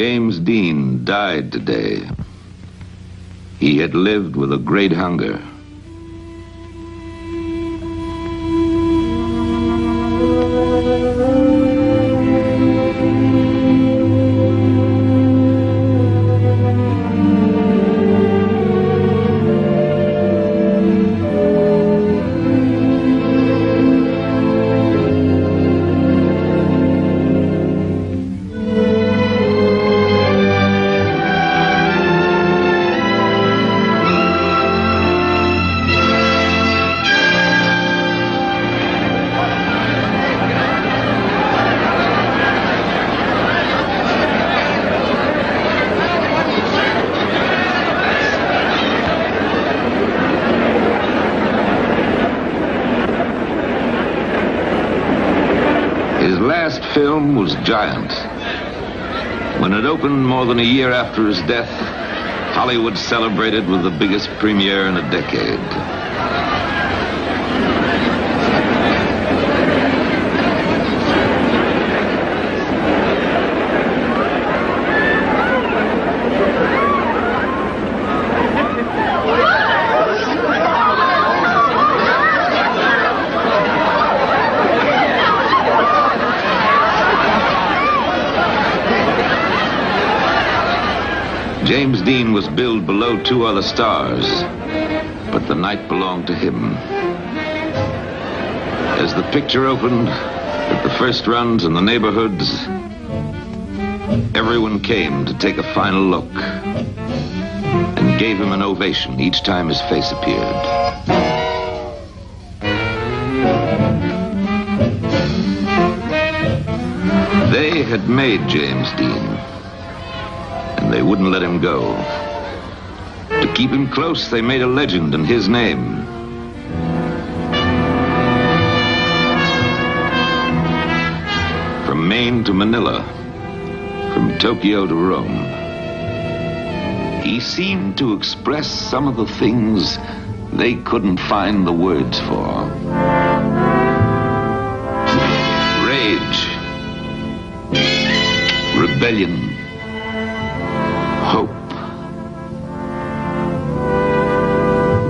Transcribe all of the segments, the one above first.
James Dean died today. He had lived with a great hunger. His last film was Giant. When it opened more than a year after his death, Hollywood celebrated with the biggest premiere in a decade. James Dean was billed below two other stars, but the night belonged to him. As the picture opened, at the first runs in the neighborhoods, everyone came to take a final look and gave him an ovation each time his face appeared. They had made James Dean. They wouldn't let him go. To keep him close, they made a legend in his name. From Maine to Manila, from Tokyo to Rome, he seemed to express some of the things they couldn't find the words for. Rage, rebellion, hope.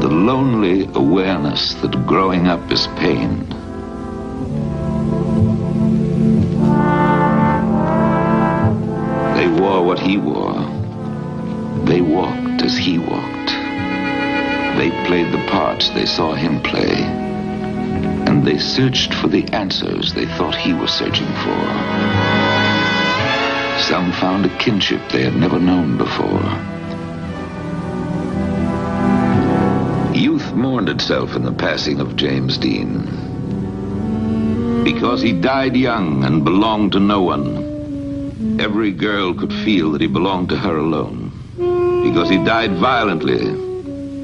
The lonely awareness that growing up is pain. They wore what he wore. They walked as he walked. They played the parts they saw him play. And they searched for the answers they thought he was searching for. Some found a kinship they had never known before. Youth mourned itself in the passing of James Dean. Because he died young and belonged to no one, every girl could feel that he belonged to her alone. Because he died violently,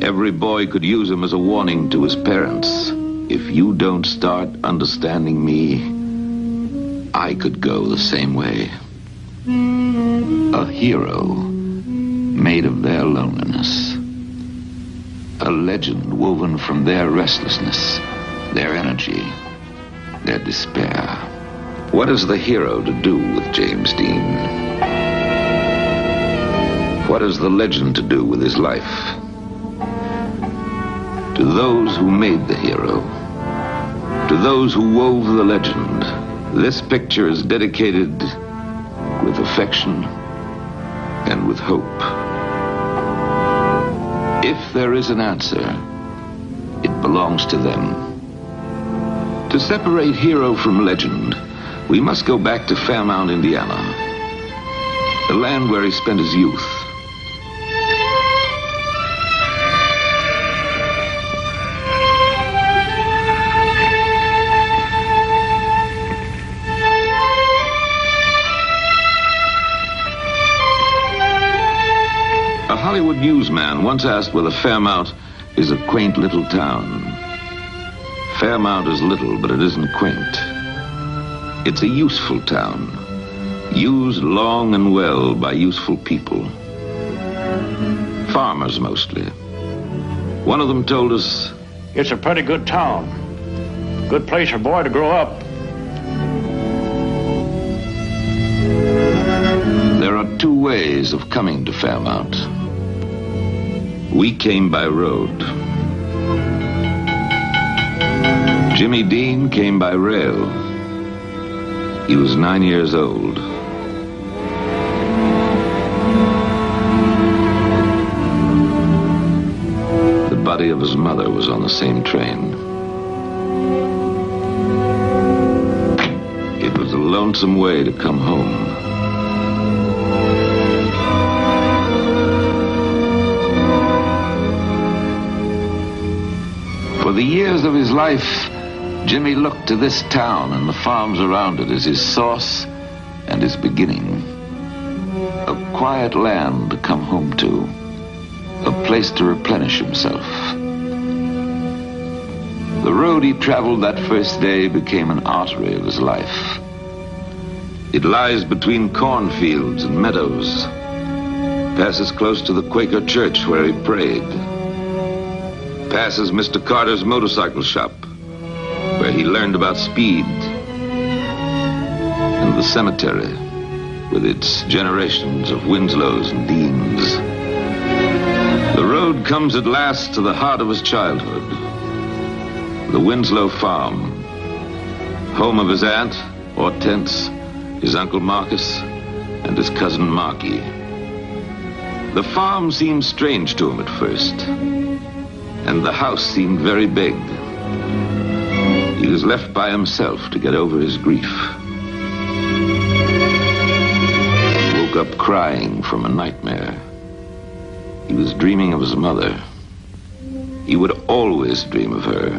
every boy could use him as a warning to his parents. If you don't start understanding me, I could go the same way. A hero made of their loneliness. A legend woven from their restlessness, their energy, their despair. What is the hero to do with James Dean? What is the legend to do with his life? To those who made the hero, to those who wove the legend, this picture is dedicated with affection and with hope. If there is an answer, it belongs to them. To separate hero from legend, we must go back to Fairmount, Indiana, the land where he spent his youth. A Hollywood newsman once asked whether Fairmount is a quaint little town. Fairmount is little, but it isn't quaint. It's a useful town, used long and well by useful people. Farmers mostly. One of them told us, "It's a pretty good town. Good place for a boy to grow up." There are two ways of coming to Fairmount. We came by road. Jimmy Dean came by rail. He was 9 years old. The body of his mother was on the same train. It was a lonesome way to come home. For the years of his life, Jimmy looked to this town and the farms around it as his source and his beginning. A quiet land to come home to. A place to replenish himself. The road he traveled that first day became an artery of his life. It lies between cornfields and meadows. Passes close to the Quaker church where he prayed. Passes Mr. Carter's motorcycle shop, where he learned about speed. And the cemetery, with its generations of Winslows and Deans. The road comes at last to the heart of his childhood. The Winslow farm, home of his aunt, Hortense, his uncle Marcus, and his cousin Marky. The farm seemed strange to him at first, and the house seemed very big. He was left by himself to get over his grief. He woke up crying from a nightmare. He was dreaming of his mother. He would always dream of her.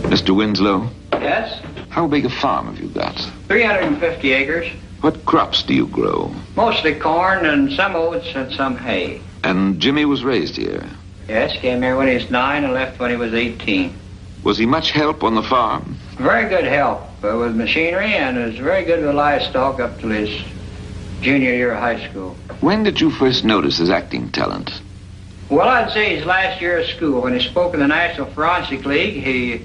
Mr. Winslow? Yes? How big a farm have you got? 350 acres. What crops do you grow? Mostly corn and some oats and some hay. And Jimmy was raised here? Yes, came here when he was 9 and left when he was 18. Was he much help on the farm? Very good help with machinery and was very good with livestock up till his junior year of high school. When did you first notice his acting talent? Well, I'd say his last year of school. When he spoke in the National Forensic League, he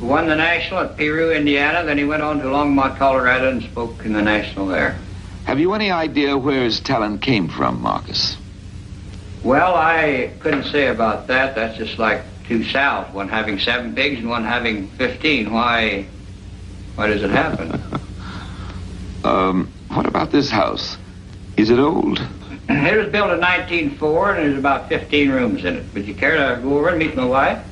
won the National at Peru, Indiana. Then he went on to Longmont, Colorado and spoke in the National there. Have you any idea where his talent came from, Marcus? Well, I couldn't say about that. That's just like two south, one having 7 pigs and one having 15. Why does it happen? What about this house? Is it old? It was built in 1904 and there's about 15 rooms in it. Would you care to go over and meet my wife?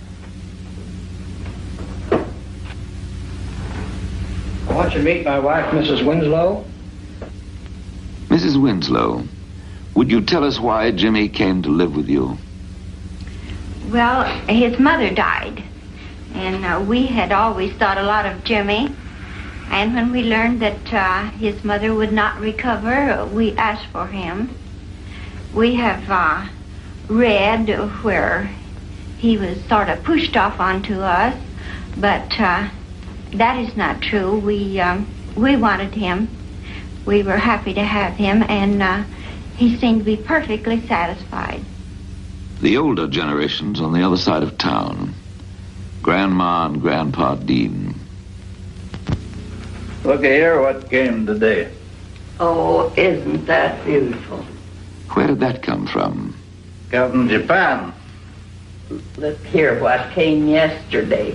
I want you to meet my wife, Mrs. Winslow. Mrs. Winslow, would you tell us why Jimmy came to live with you? Well, his mother died, and we had always thought a lot of Jimmy. And when we learned that his mother would not recover, we asked for him. We have read where he was sort of pushed off onto us, but that is not true. We wanted him. We were happy to have him, and he seemed to be perfectly satisfied. The older generations on the other side of town. Grandma and Grandpa Dean. Look here, what came today? Oh, isn't that beautiful? Where did that come from? Come from Japan. Look here what came yesterday.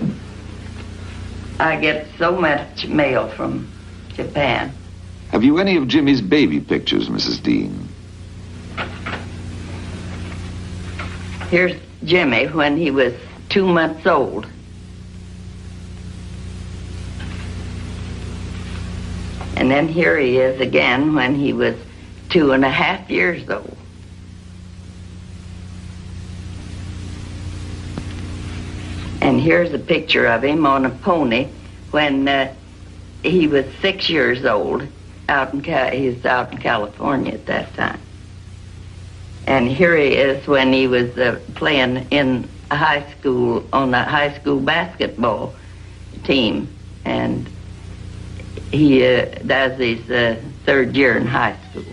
I get so much mail from Japan. Have you any of Jimmy's baby pictures, Mrs. Dean? Here's Jimmy when he was 2 months old. And then here he is again when he was 2.5 years old. And here's a picture of him on a pony when he was 6 years old. He was out in California at that time. And here he is when he was playing in high school, on the high school basketball team. And he does his 3rd year in high school.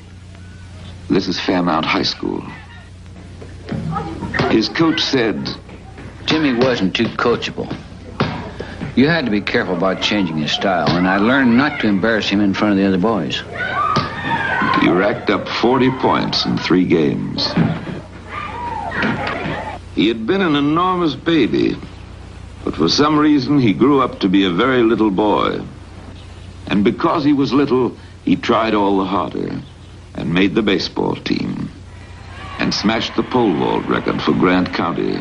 This is Fairmount High School. His coach said, Jimmy wasn't too coachable. You had to be careful about changing his style, and I learned not to embarrass him in front of the other boys. He racked up 40 points in 3 games. He had been an enormous baby, but for some reason he grew up to be a very little boy. And because he was little, he tried all the harder and made the baseball team and smashed the pole vault record for Grant County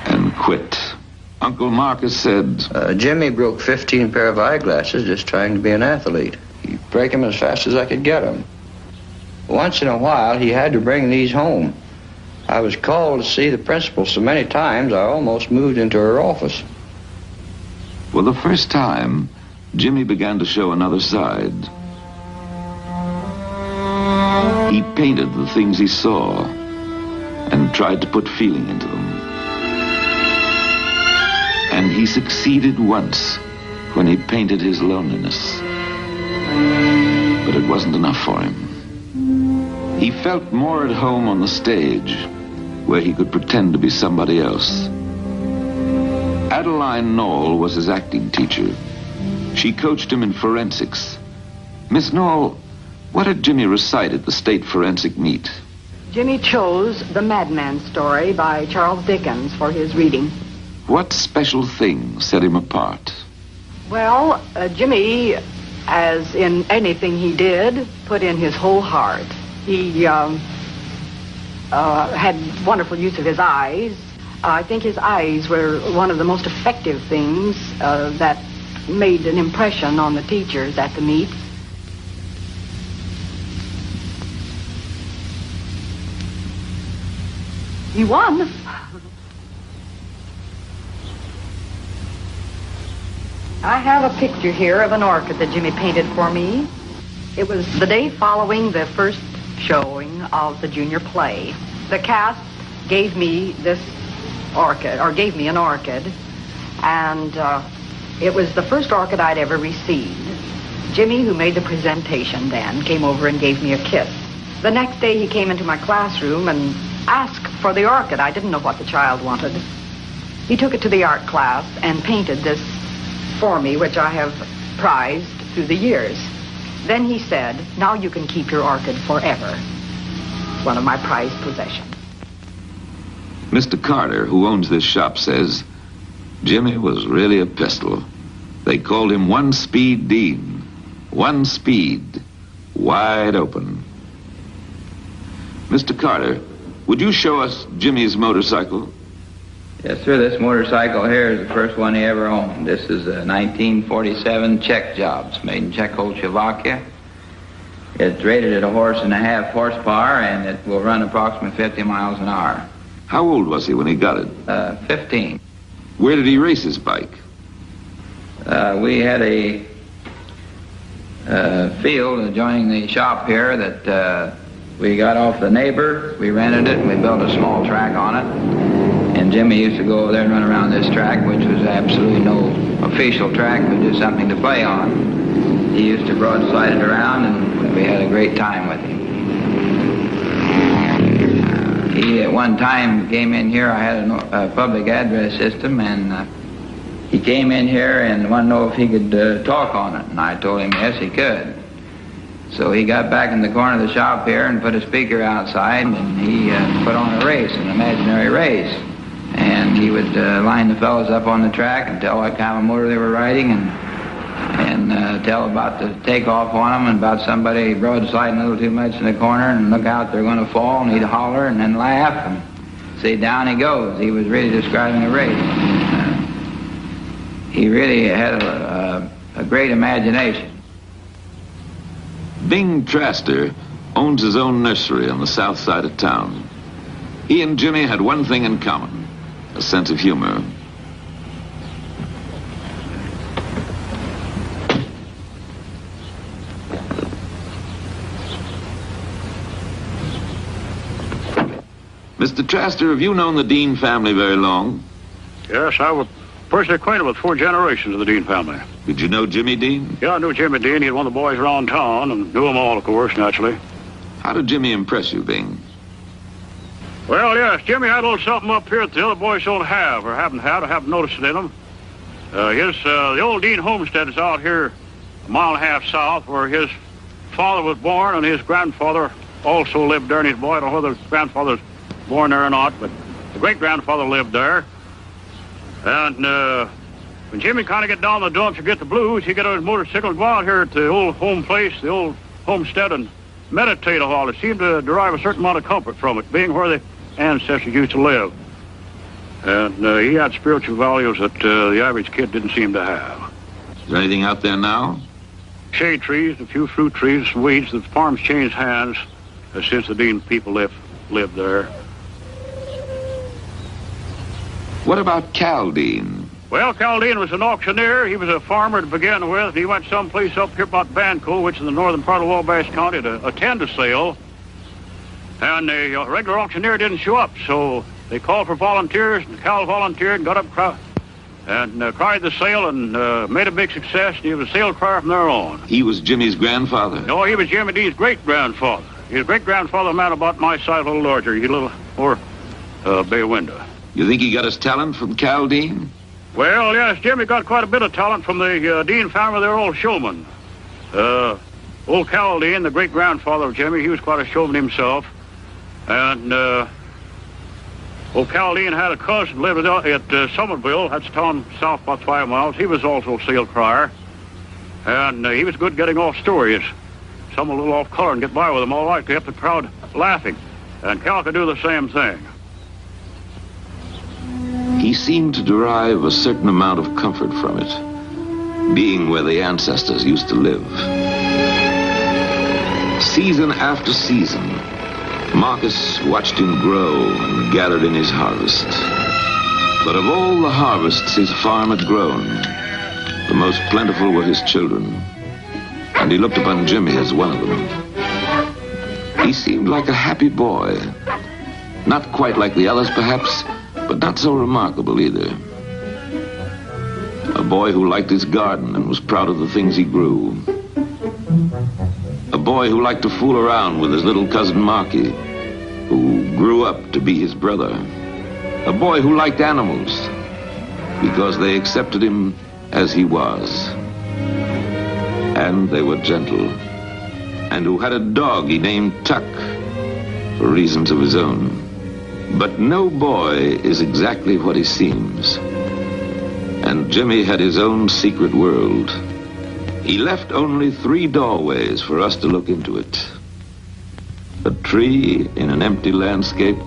and quit. Uncle Marcus said, Jimmy broke 15 pair of eyeglasses just trying to be an athlete. He'd break them as fast as I could get them. Once in a while, he had to bring these home. I was called to see the principal so many times I almost moved into her office. For the first time, Jimmy began to show another side. He painted the things he saw and tried to put feeling into them. And he succeeded once when he painted his loneliness. But it wasn't enough for him. He felt more at home on the stage, where he could pretend to be somebody else. Adeline Knoll was his acting teacher. She coached him in forensics. Miss Knoll, what did Jimmy recite at the state forensic meet? Jimmy chose The Madman Story by Charles Dickens for his reading. What special thing set him apart? Well, Jimmy, as in anything he did, put in his whole heart. He had wonderful use of his eyes. I think his eyes were one of the most effective things that made an impression on the teachers at the meet. He won. I have a picture here of an orchid that Jimmy painted for me. It was the day following the first showing of the junior play. The cast gave me this orchid, or gave me an orchid, and it was the first orchid I'd ever received. Jimmy, who made the presentation then, came over and gave me a kiss. The next day he came into my classroom and asked for the orchid. I didn't know what the child wanted. He took it to the art class and painted this for me, which I have prized through the years. Then he said, "Now you can keep your orchid forever." It's one of my prized possessions. Mr. Carter, who owns this shop, says Jimmy was really a pistol. They called him One Speed Dean. One speed, wide open. Mr. Carter, would you show us Jimmy's motorcycle? Yes, sir. This motorcycle here is the first one he ever owned. This is a 1947 Czech job. It's made in Czechoslovakia. It's rated at 1.5 horsepower, and it will run approximately 50 miles an hour. How old was he when he got it? 15. Where did he race his bike? We had a field adjoining the shop here that we got off the neighbor. We rented it, and we built a small track on it. And Jimmy used to go over there and run around this track, which was absolutely no official track, but just something to play on. He used to broadside it around, and we had a great time with him. He at one time came in here. I had a public address system, and he came in here and wanted to know if he could talk on it. And I told him yes, he could. So he got back in the corner of the shop here and put a speaker outside, and he put on a race, an imaginary race. And he would line the fellows up on the track and tell what kind of motor they were riding, and tell about the takeoff on them, and about somebody broadsiding a little too much in the corner, and look out, they're going to fall, and he'd holler and then laugh and say, "Down he goes." He was really describing a race. He really had a great imagination. Bing Traster owns his own nursery on the south side of town. He and Jimmy had one thing in common, a sense of humor. Mr. Traster, have you known the Dean family very long? Yes, I was personally acquainted with 4 generations of the Dean family. Did you know Jimmy Dean? Yeah, I knew Jimmy Dean. He was one of the boys around town, and knew them all, of course, naturally. How did Jimmy impress you, Bing? Well, yes, Jimmy had a little something up here that the other boys don't have, or haven't had, or haven't noticed it in them. The old Dean homestead is out here a mile and a half south where his father was born, and his grandfather also lived there, and his boy, I don't know whether his grandfather was born there or not, but the great-grandfather lived there. And when Jimmy kind of get down the dumps or get the blues, he'd get on his motorcycle and go out here at the old home place, the old homestead, and meditate a while. It seemed to derive a certain amount of comfort from it, being where the ancestors used to live. And he had spiritual values that the average kid didn't seem to have. Is there anything out there now? Shade trees, a few fruit trees, some weeds. The farm's changed hands since the Dean people lived there. What about Cal Dean? Well, Cal Dean was an auctioneer. He was a farmer to begin with. He went someplace up here about Banco, which is in the northern part of Wabash County, to attend a sale. And the regular auctioneer didn't show up, so they called for volunteers, and Cal volunteered and got up and cried the sale and made a big success, and he was a sale crier from there on. He was Jimmy's grandfather? No, he was Jimmy Dean's great-grandfather. His great-grandfather, a man about my size, a little larger. He a little more bay window. You think he got his talent from Cal Dean? Well, yes, Jimmy got quite a bit of talent from the Dean family. They're all showmen. Old Cal Dean, the great-grandfather of Jimmy, he was quite a showman himself. And old Cal Dean had a cousin lived at Somerville. That's a town south about 5 miles. He was also a sale crier. And he was good getting off stories. Some a little off color and get by with them all right to keep the crowd laughing. And Cal could do the same thing. He seemed to derive a certain amount of comfort from it, being where the ancestors used to live. Season after season, Marcus watched him grow and gathered in his harvest. But of all the harvests his farm had grown, the most plentiful were his children, and he looked upon Jimmy as one of them. He seemed like a happy boy, not quite like the others perhaps, but not so remarkable either. A boy who liked his garden and was proud of the things he grew. A boy who liked to fool around with his little cousin Marky, who grew up to be his brother. A boy who liked animals because they accepted him as he was. And they were gentle. And who had a dog he named Tuck for reasons of his own. But no boy is exactly what he seems. And Jimmy had his own secret world. He left only 3 doorways for us to look into it. A tree in an empty landscape,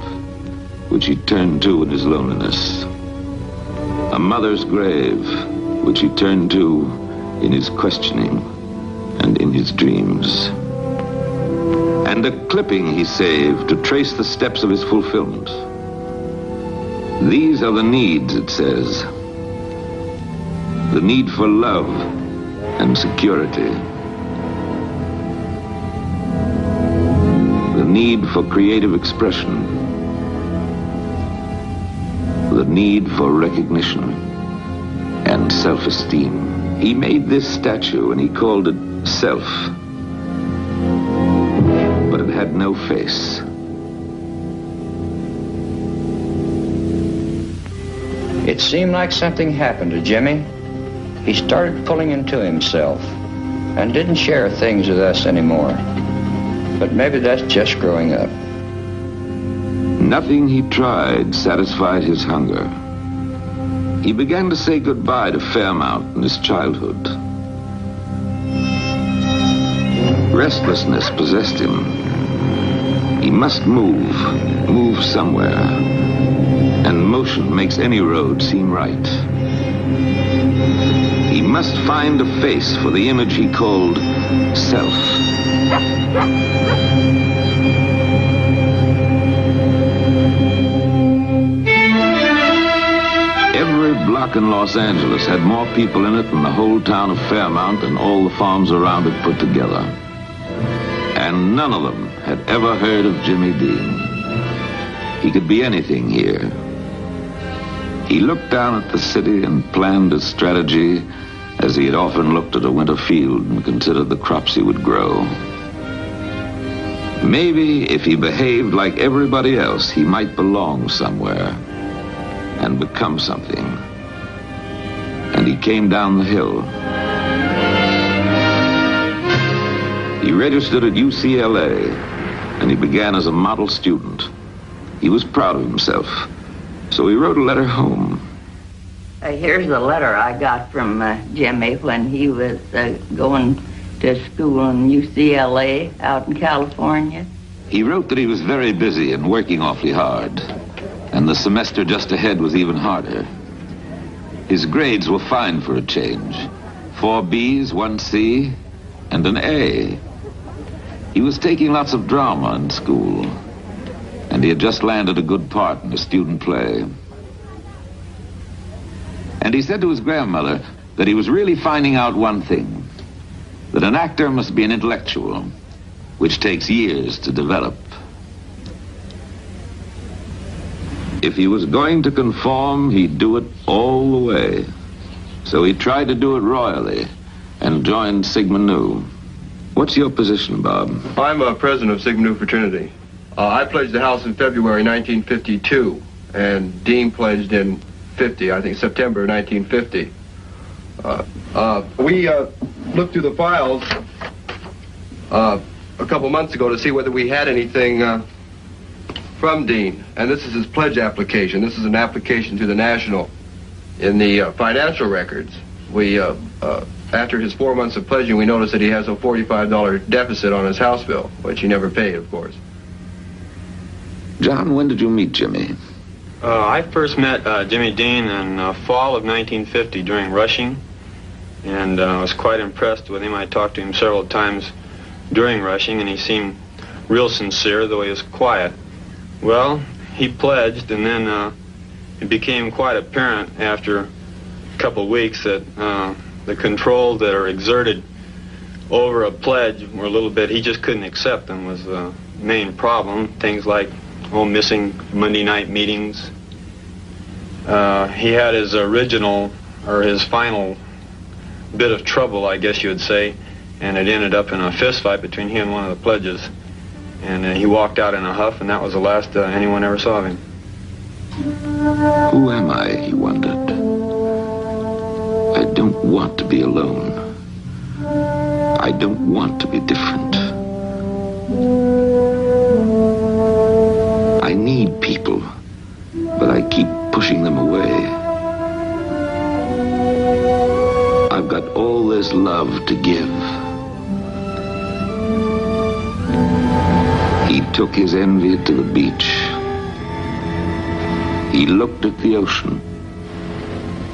which he turned to in his loneliness. A mother's grave, which he turned to in his questioning and in his dreams. And a clipping he saved to trace the steps of his fulfillment. These are the needs, it says. The need for love and security. The need for creative expression. The need for recognition and self-esteem. He made this statue and he called it Self. But it had no face. It seemed like something happened to Jimmy. He started pulling into himself and didn't share things with us anymore. But maybe that's just growing up. Nothing he tried satisfied his hunger. He began to say goodbye to Fairmount in his childhood. Restlessness possessed him. He must move somewhere. And motion makes any road seem right. He must find a face for the image he called Self. Every block in Los Angeles had more people in it than the whole town of Fairmount and all the farms around it put together. And none of them had ever heard of Jimmy Dean. He could be anything here. He looked down at the city and planned his strategy as he had often looked at a winter field and considered the crops he would grow. Maybe if he behaved like everybody else, he might belong somewhere and become something. And and he came down the hill. He registered at UCLA, and he began as a model student. He was proud of himself, so he wrote a letter home. Here's a letter I got from Jimmy when he was going to school in UCLA out in California. He wrote that he was very busy and working awfully hard, and the semester just ahead was even harder. His grades were fine for a change. 4 B's, 1 C, and an A. He was taking lots of drama in school, and he had just landed a good part in a student play. And he said to his grandmother that he was really finding out one thing, that an actor must be an intellectual, which takes years to develop. If he was going to conform, he'd do it all the way. So he tried to do it royally and joined Sigma Nu. What's your position, Bob? I'm president of Sigma Nu fraternity. I pledged the house in February 1952, and Dean pledged in September 1950. We looked through the files a couple months ago to see whether we had anything from Dean, and this is his pledge application. This is an application to the National. In the financial records, we after his 4 months of pledging, we noticed that he has a $45 deficit on his house bill, which he never paid, of course. John, when did you meet Jimmy? I first met Jimmy Dean in fall of 1950 during rushing, and I was quite impressed with him. I talked to him several times during rushing, and he seemed real sincere, though he was quiet. Well, he pledged, and then it became quite apparent after a couple of weeks that the controls that are exerted over a pledge were a little bit, he just couldn't accept them was the main problem. Things like, missing Monday night meetings. He had his original, or his final bit of trouble, I guess you would say, and it ended up in a fist fight between him and one of the pledges. And he walked out in a huff, and that was the last anyone ever saw of him. Who am I, he wondered. I don't want to be alone. I don't want to be different. I need people, but I keep pushing them away. I've got all this love to give. He took his envy to the beach. He looked at the ocean,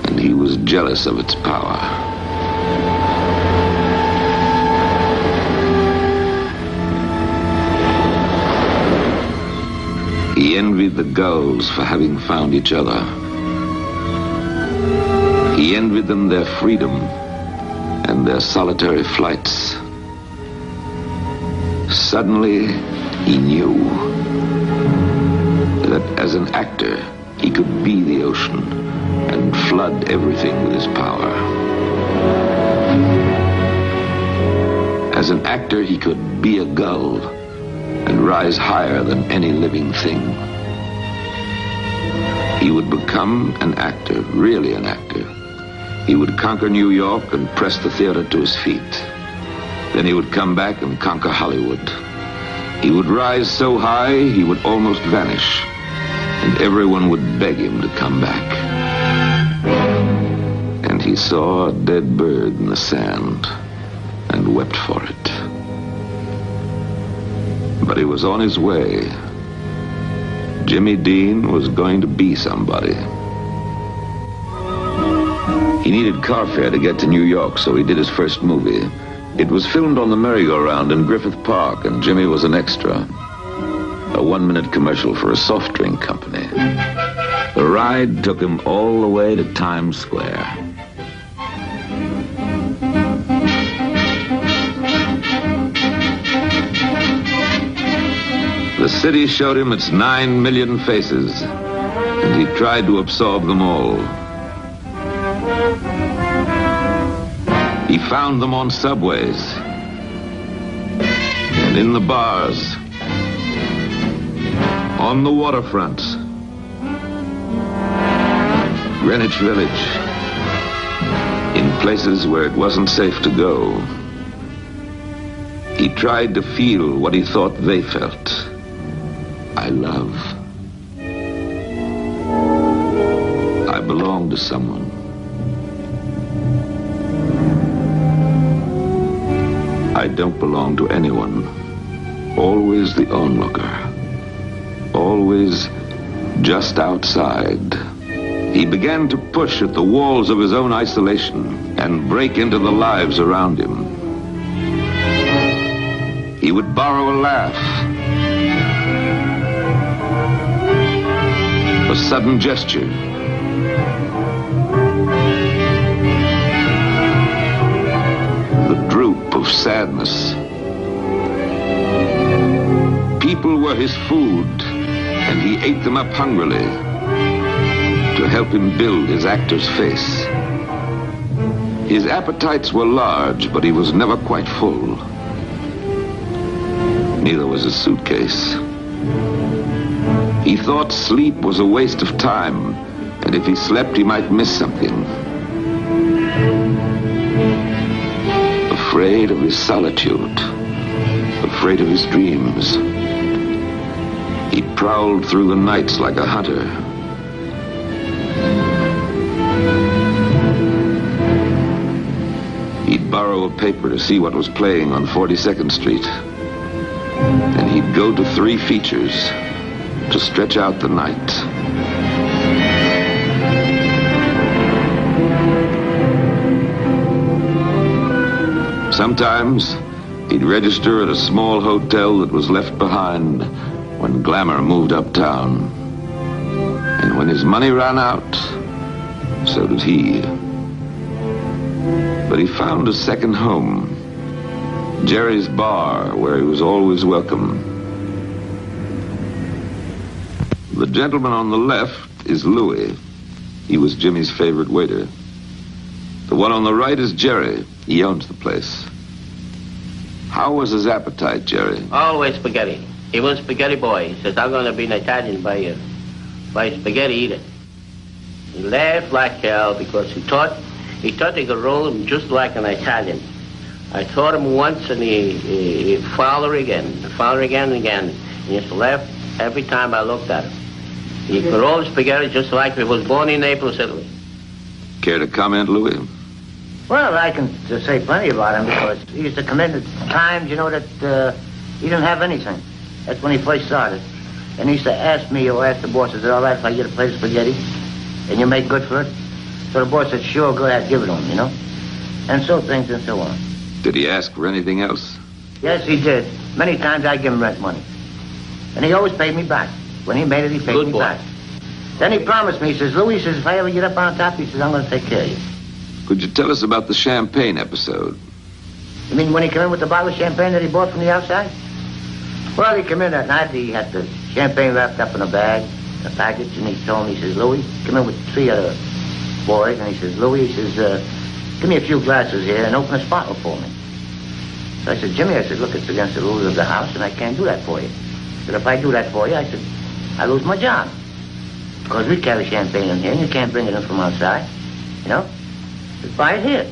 and he was jealous of its power. He envied the gulls for having found each other. He envied them their freedom and their solitary flights. Suddenly, he knew that as an actor, he could be the ocean and flood everything with his power. As an actor, he could be a gull and rise higher than any living thing. He would become an actor, really an actor. He would conquer New York and press the theater to his feet. Then he would come back and conquer Hollywood. He would rise so high he would almost vanish, and everyone would beg him to come back. And he saw a dead bird in the sand and wept for it. But he was on his way. Jimmy Dean was going to be somebody. He needed car fare to get to New York, so he did his first movie. It was filmed on the merry-go-round in Griffith Park, and Jimmy was an extra. A 1-minute commercial for a soft drink company. The ride took him all the way to Times Square. The city showed him its 9 million faces, and he tried to absorb them all. He found them on subways, and in the bars, on the waterfronts, Greenwich Village, places where it wasn't safe to go. He tried to feel what he thought they felt. I love. I belong to someone. I don't belong to anyone. Always the onlooker. Always just outside. He began to push at the walls of his own isolation and break into the lives around him. He would borrow a laugh, a sudden gesture, the droop of sadness. People were his food, and he ate them up hungrily to help him build his actor's face. His appetites were large, but he was never quite full. Neither was his suitcase. He thought sleep was a waste of time, and if he slept, he might miss something. Afraid of his solitude, afraid of his dreams, he prowled through the nights like a hunter. He'd borrow a paper to see what was playing on 42nd Street. And he'd go to 3 features to stretch out the night. Sometimes he'd register at a small hotel that was left behind when glamour moved uptown. And when his money ran out, so did he. But he found a second home. Jerry's bar, where he was always welcome. The gentleman on the left is Louis. He was Jimmy's favorite waiter. The one on the right is Jerry. He owns the place. How was his appetite, Jerry? Always spaghetti. He was a spaghetti boy. He says, I'm going to be an Italian by spaghetti eater. He laughed like hell because he thought he could roll him just like an Italian. I taught him once, and he followed again and again. He used to laugh every time I looked at him. He could roll spaghetti just like he was born in Naples, Italy. Care to comment, Louis? Well, I can just say plenty about him because he used to come in at times, that he didn't have anything. That's when he first started. And he used to ask me or ask the boss, is it all right if I get a plate of spaghetti and you make good for it? So the boss said, sure, go ahead, give it to him, And so things and so on. Did he ask for anything else? Yes, he did. Many times I give him rent money. And he always paid me back. When he made it, he paid me back. Then he promised me, he says, Louis, if I ever get up on top, he says, I'm going to take care of you. Could you tell us about the champagne episode? You mean when he came in with the bottle of champagne that he bought from the outside? Well, he came in that night, he had the champagne wrapped up in a bag, a package, and he told me, he says, Louis, come in with 3 other boys, and he says, Louis, he says, give me a few glasses here and open this bottle for me. So I said, Jimmy, I said, look, it's against the rules of the house, and I can't do that for you. I said, if I do that for you, I said, I lose my job. Because we carry champagne in here, and you can't bring it in from outside. Just buy it here.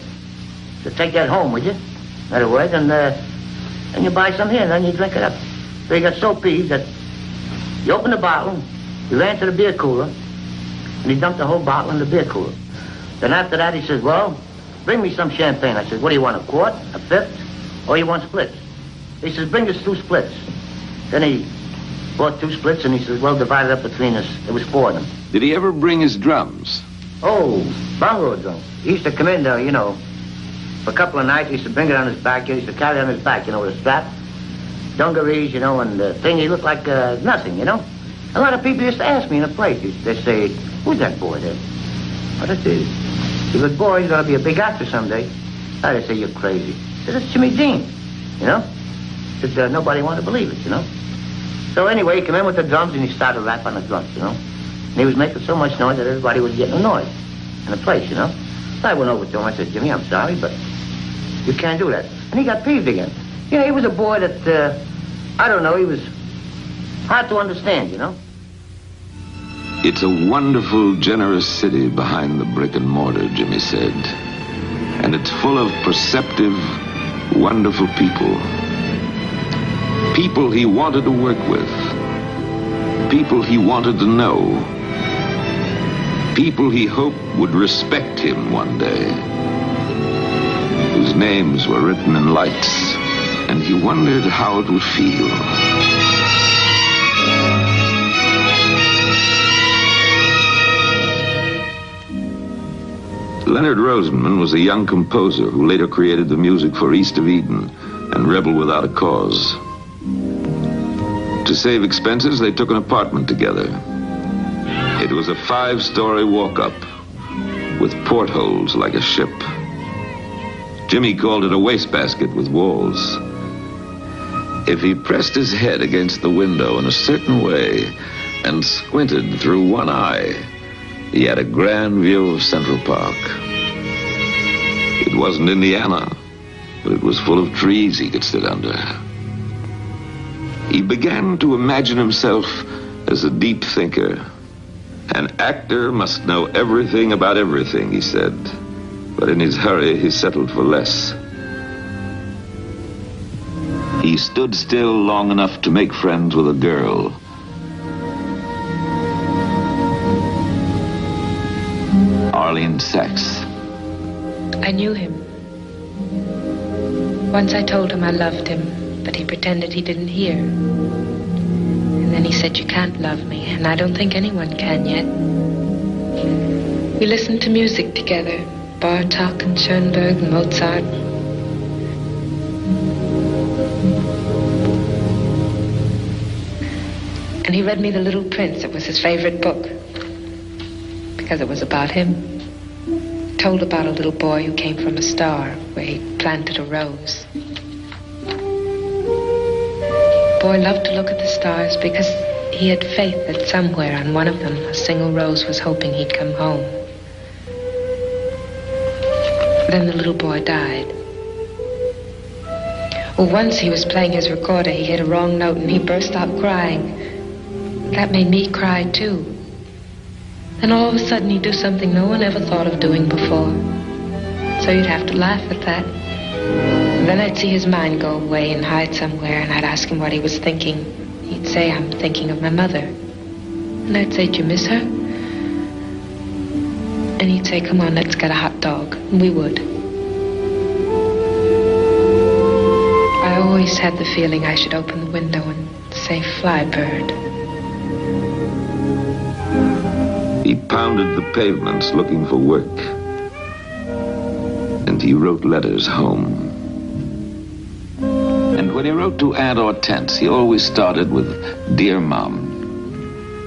So take that home, would you? In other words, and you buy some here, and then you drink it up. So he got so peeved that he opened the bottle, he ran to the beer cooler, and he dumped the whole bottle in the beer cooler. Then after that, he says, well, bring me some champagne. I said, what do you want, a quart, a fifth, or you want splits? He says, bring us 2 splits. Then he bought 2 splits, and he says, well, divide it up between us. There was 4 of them. Did he ever bring his drums? Oh, bongo drums. He used to come in there, for a couple of nights. He used to bring it on his back. He used to carry it on his back, with a strap. Dungarees, and the thing, he looked like nothing, A lot of people used to ask me in a place. They'd say, who's that boy there? What is he? He goes, boy, he's going to be a big actor someday. I'd say, you're crazy. I said, it's Jimmy Dean, Said, nobody wanted to believe it, So anyway, he came in with the drums, and he started rapping on the drums, And he was making so much noise that everybody was getting annoyed in the place, So I went over to him. I said, Jimmy, I'm sorry, but you can't do that. And he got peeved again. He was a boy that, I don't know, he was hard to understand, It's a wonderful, generous city behind the brick and mortar, Jimmy said. And it's full of perceptive, wonderful people. People he wanted to work with. People he wanted to know. People he hoped would respect him one day. Whose names were written in lights, and he wondered how it would feel. Leonard Rosenman was a young composer who later created the music for East of Eden and Rebel Without a Cause. To save expenses, they took an apartment together. It was a 5-story walk-up with portholes like a ship. Jimmy called it a wastebasket with walls. If he pressed his head against the window in a certain way and squinted through one eye, he had a grand view of Central Park. It wasn't Indiana, but it was full of trees he could sit under. He began to imagine himself as a deep thinker. An actor must know everything about everything, he said. But in his hurry, he settled for less. He stood still long enough to make friends with a girl. Arlene Sachs. I knew him. Once I told him I loved him, but he pretended he didn't hear. And then he said, "You can't love me," and I don't think anyone can yet. We listened to music together, Bartok and Schoenberg and Mozart. And he read me The Little Prince. It was his favorite book, because it was about him. It told about a little boy who came from a star where he planted a rose. The boy loved to look at the stars because he had faith that somewhere on one of them a single rose was hoping he'd come home. Then the little boy died. Well, once he was playing his recorder, he hit a wrong note and he burst out crying. That made me cry too. Then all of a sudden he'd do something no one ever thought of doing before. So you'd have to laugh at that. And then I'd see his mind go away and hide somewhere, and I'd ask him what he was thinking. He'd say, "I'm thinking of my mother." And I'd say, "Do you miss her?" And he'd say, "Come on, let's get a hot dog." And we would. I always had the feeling I should open the window and say, "Fly, bird." He pounded the pavements looking for work. And he wrote letters home. And when he wrote to Aunt Hortense, he always started with, "Dear Mom."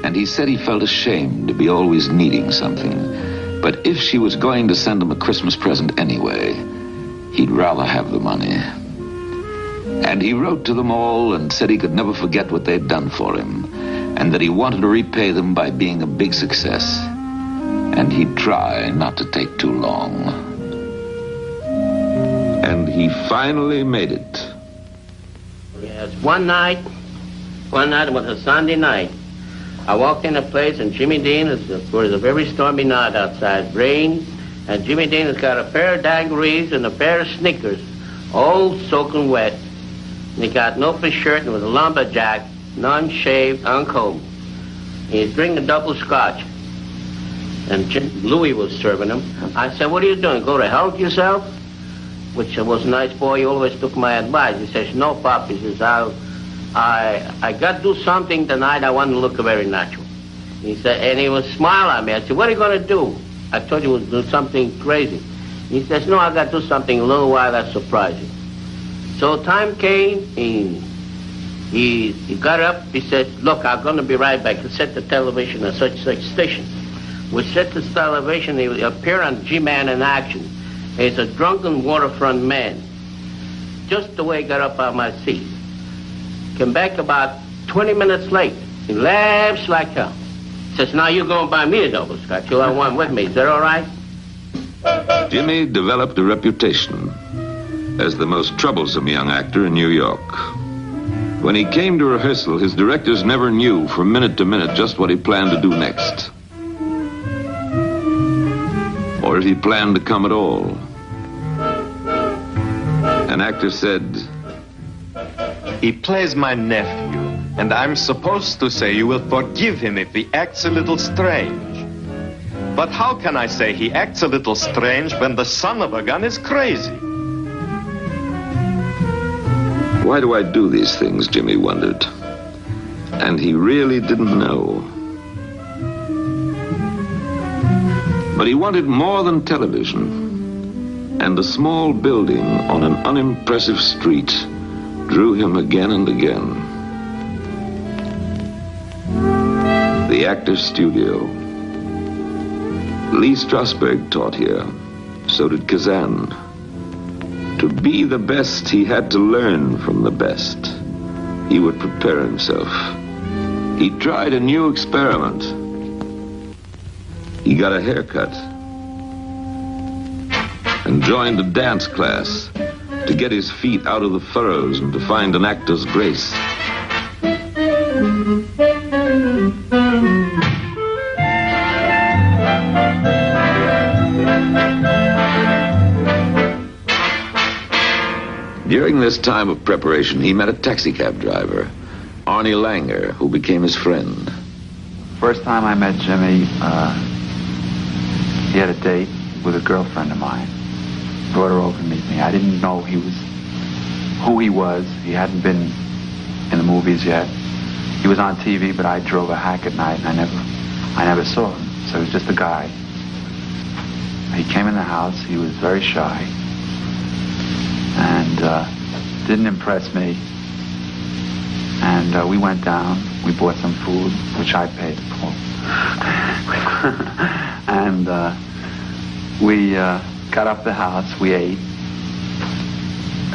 And he said he felt ashamed to be always needing something. But if she was going to send him a Christmas present anyway, he'd rather have the money. And he wrote to them all and said he could never forget what they'd done for him, and that he wanted to repay them by being a big success. And he'd try not to take too long. And he finally made it. Yes, one night, it was a Sunday night. I walked in a place, and Jimmy Dean, it was a very stormy night outside, rain, and Jimmy Dean has got a pair of dungarees and a pair of sneakers, all soaking wet. And he got an open shirt and was a lumberjack, unshaved, uncombed. He's drinking a double scotch. And Louis was serving him. I said, "What are you doing? Go to hell with yourself?" Which was a nice boy. He always took my advice. He says, "No, Pop." He says, I got to do something tonight. I want to look very natural. He said, and he was smiling at me. I said, "What are you going to do?" I told you to do something crazy. He says, "No, I got to do something a little while that's surprising." So time came. He got up. He said, "Look, I'm going to be right back. He set the television at such station." We set the television. He appeared on G-Man in action. He's a drunken waterfront man. Just the way he got up out of my seat. Came back about 20 minutes late. He laughs like hell. Says, "Now you're going to buy me a double scotch. You'll have one with me. Is that all right?" Jimmy developed a reputation as the most troublesome young actor in New York. When he came to rehearsal, his directors never knew from minute to minute just what he planned to do next. Or if he planned to come at all. An actor said, "He plays my nephew, and I'm supposed to say you will forgive him if he acts a little strange. But how can I say he acts a little strange when the son of a gun is crazy?" Why do I do these things, Jimmy wondered. And he really didn't know. But he wanted more than television. And a small building on an unimpressive street drew him again and again. The Actors Studio. Lee Strasberg taught here. So did Kazan. To be the best, he had to learn from the best. He would prepare himself. He tried a new experiment. He got a haircut and joined a dance class to get his feet out of the furrows and to find an actor's grace. During this time of preparation, he met a taxicab driver, Arnie Langer, who became his friend. First time I met Jimmy, he had a date with a girlfriend of mine. Brought her over to meet me. I didn't know who he was. He hadn't been in the movies yet. He was on TV, but I drove a hack at night, and I never saw him. So he was just a guy. He came in the house. He was very shy. And didn't impress me. And we went down. We bought some food, which I paid for. And we got up the house. We ate.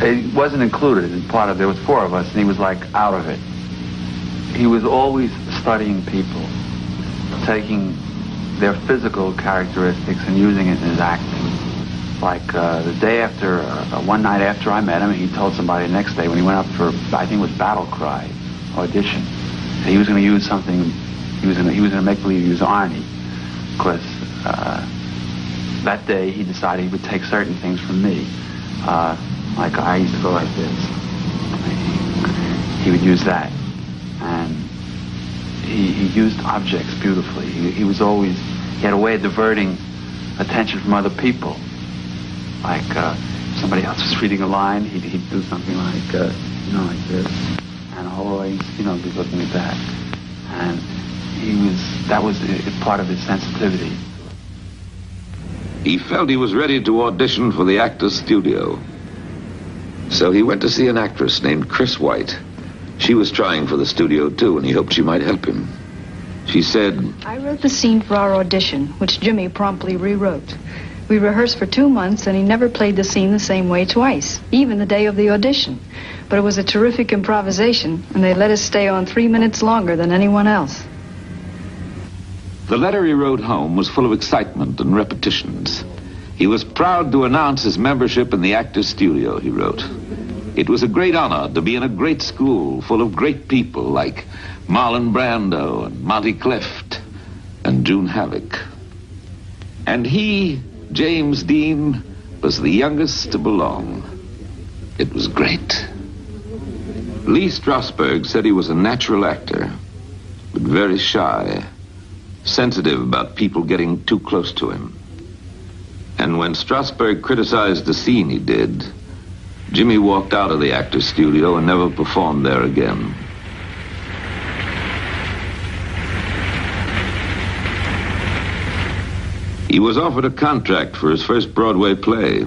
It wasn't included in part of it. There was 4 of us, and he was like out of it. He was always studying people, taking their physical characteristics and using it in his acting. Like the day after, one night after I met him, he told somebody the next day when he went up for, I think it was Battle Cry audition, that he was going to use something. He was going to make believe use Arnie, because that day he decided he would take certain things from me. Like I used to go like this. He would use that, and he used objects beautifully. He had a way of diverting attention from other people. Like somebody else was reading a line, he'd do something like, like this, and always, be looking at that. And that was part of his sensitivity. He felt he was ready to audition for the Actors Studio. So he went to see an actress named Chris White. She was trying for the studio too, and he hoped she might help him. She said, "I wrote the scene for our audition, which Jimmy promptly rewrote. We rehearsed for 2 months, and he never played the scene the same way twice, even the day of the audition. But it was a terrific improvisation, and they let us stay on 3 minutes longer than anyone else." The letter he wrote home was full of excitement and repetitions. He was proud to announce his membership in the Actors Studio, he wrote. It was a great honor to be in a great school full of great people like Marlon Brando and Monty Clift and June Havoc. And he, James Dean, was the youngest to belong. It was great. Lee Strasberg said he was a natural actor, but very shy, sensitive about people getting too close to him. And when Strasberg criticized the scene he did, Jimmy walked out of the Actors Studio and never performed there again. He was offered a contract for his first Broadway play.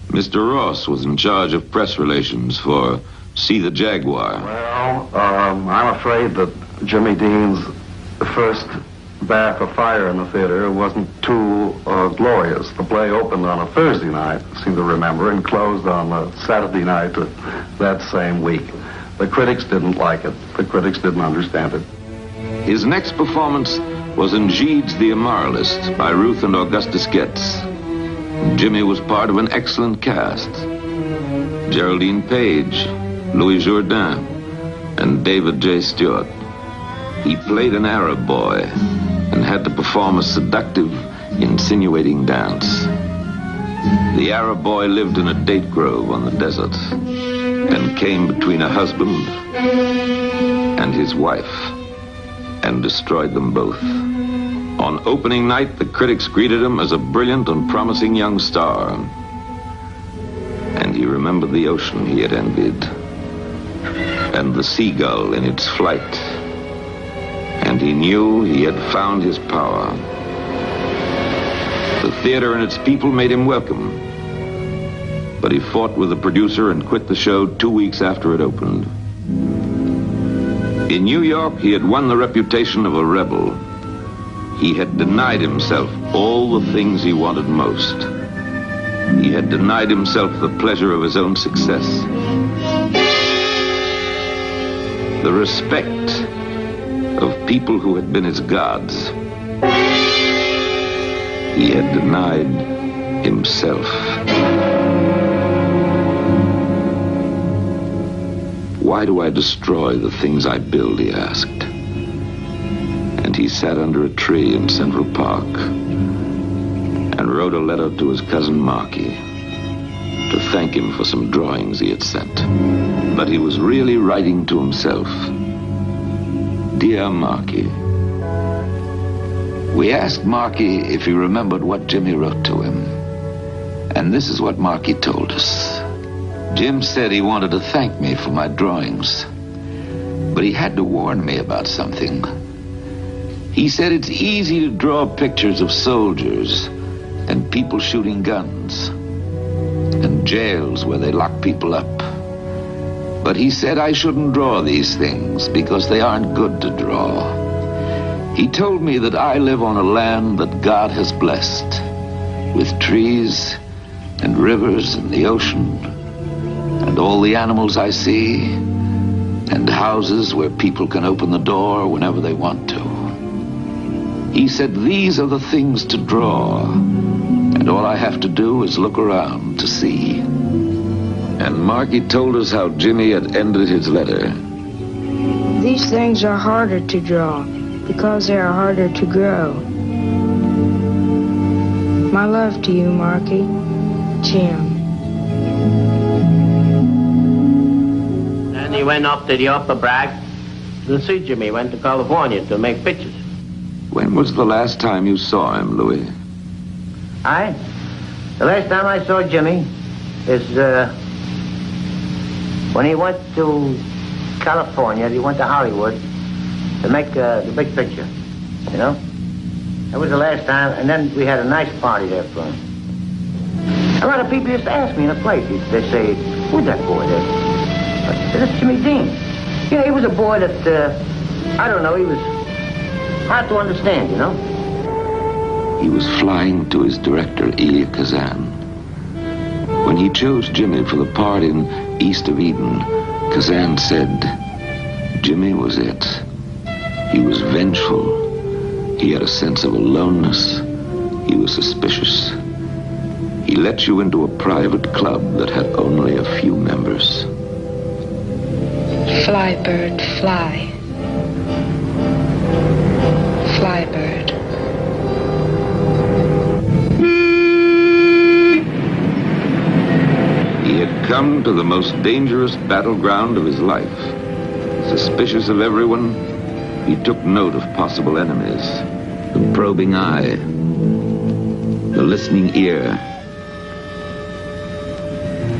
Mr. Ross was in charge of press relations for See the Jaguar. Well, I'm afraid that Jimmy Dean's first bath of fire in the theater wasn't too glorious. The play opened on a Thursday night, I seem to remember, and closed on a Saturday night that same week. The critics didn't like it. The critics didn't understand it. His next performance was in Gide's The Immoralist by Ruth and Augustus Getz. Jimmy was part of an excellent cast. Geraldine Page, Louis Jourdain, and David J. Stewart. He played an Arab boy and had to perform a seductive, insinuating dance. The Arab boy lived in a date grove on the desert and came between a husband and his wife and destroyed them both. On opening night, the critics greeted him as a brilliant and promising young star. And he remembered the ocean he had envied and the seagull in its flight. And he knew he had found his power. The theater and its people made him welcome. But he fought with the producer and quit the show 2 weeks after it opened. In New York, he had won the reputation of a rebel. He had denied himself all the things he wanted most. He had denied himself the pleasure of his own success. The respect of people who had been his gods. He had denied himself. Why do I destroy the things I build, he asked. And he sat under a tree in Central Park and wrote a letter to his cousin Marky to thank him for some drawings he had sent. But he was really writing to himself. Dear Marky. We asked Marky if he remembered what Jimmy wrote to him. And this is what Marky told us. Jim said he wanted to thank me for my drawings, but he had to warn me about something. He said it's easy to draw pictures of soldiers and people shooting guns and jails where they lock people up. But he said I shouldn't draw these things because they aren't good to draw. He told me that I live on a land that God has blessed, with trees and rivers and the ocean and all the animals I see and houses where people can open the door whenever they want to. He said these are the things to draw, and all I have to do is look around to see. And Marky told us how Jimmy had ended his letter. These things are harder to draw because they are harder to grow. My love to you, Marky. Jim. And he went up to the upper Bragg to see Jimmy. Went to California to make pictures. When was the last time you saw him, Louis? The last time I saw Jimmy is when he went to California. He went to Hollywood to make the big picture, you know? That was the last time, and then we had a nice party there for him. A lot of people used to ask me in a place. They say, who's that boy there? I said, it's Jimmy Dean. You know, he was a boy that, I don't know, he was hard to understand, you know? He was flying to his director, Elia Kazan. When he chose Jimmy for the part in East of Eden, Kazan said, Jimmy was it. He was vengeful. He had a sense of aloneness. He was suspicious. He let you into a private club that had only a few members. Fly, bird, fly. Fly, bird. He had come to the most dangerous battleground of his life. Suspicious of everyone, he took note of possible enemies. The probing eye, the listening ear,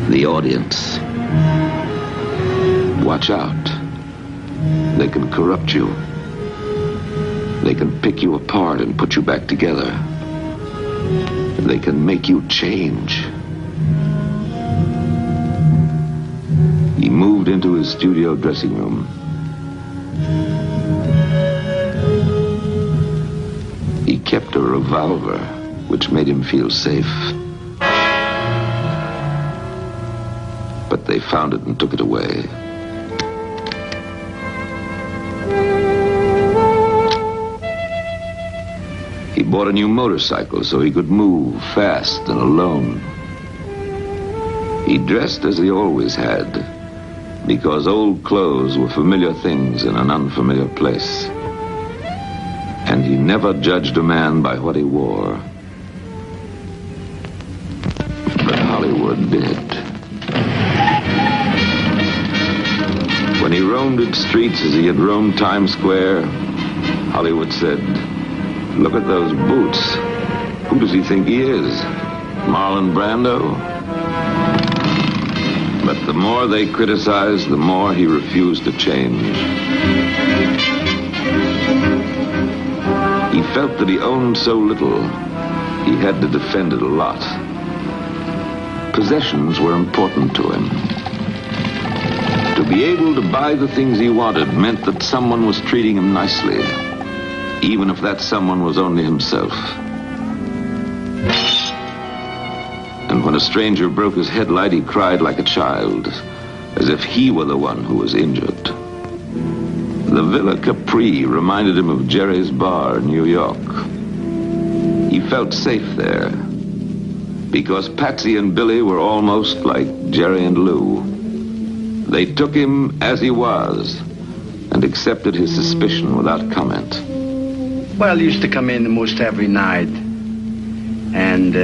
the audience. Watch out. They can corrupt you. They can pick you apart and put you back together. They can make you change. He moved into his studio dressing room. He kept a revolver, which made him feel safe. But they found it and took it away. He bought a new motorcycle so he could move fast and alone. He dressed as he always had, because old clothes were familiar things in an unfamiliar place. And he never judged a man by what he wore. bit. When he roamed its streets as he had roamed Times Square, Hollywood said, "Look at those boots. Who does he think he is? Marlon Brando?" But the more they criticized, the more he refused to change. He felt that he owned so little, he had to defend it a lot. Possessions were important to him. To be able to buy the things he wanted meant that someone was treating him nicely, even if that someone was only himself. And when a stranger broke his headlight, he cried like a child, as if he were the one who was injured. The Villa Capri reminded him of Jerry's Bar in New York. He felt safe there, because Patsy and Billy were almost like Jerry and Lou. They took him as he was, and accepted his suspicion without comment. Well, he used to come in almost every night, and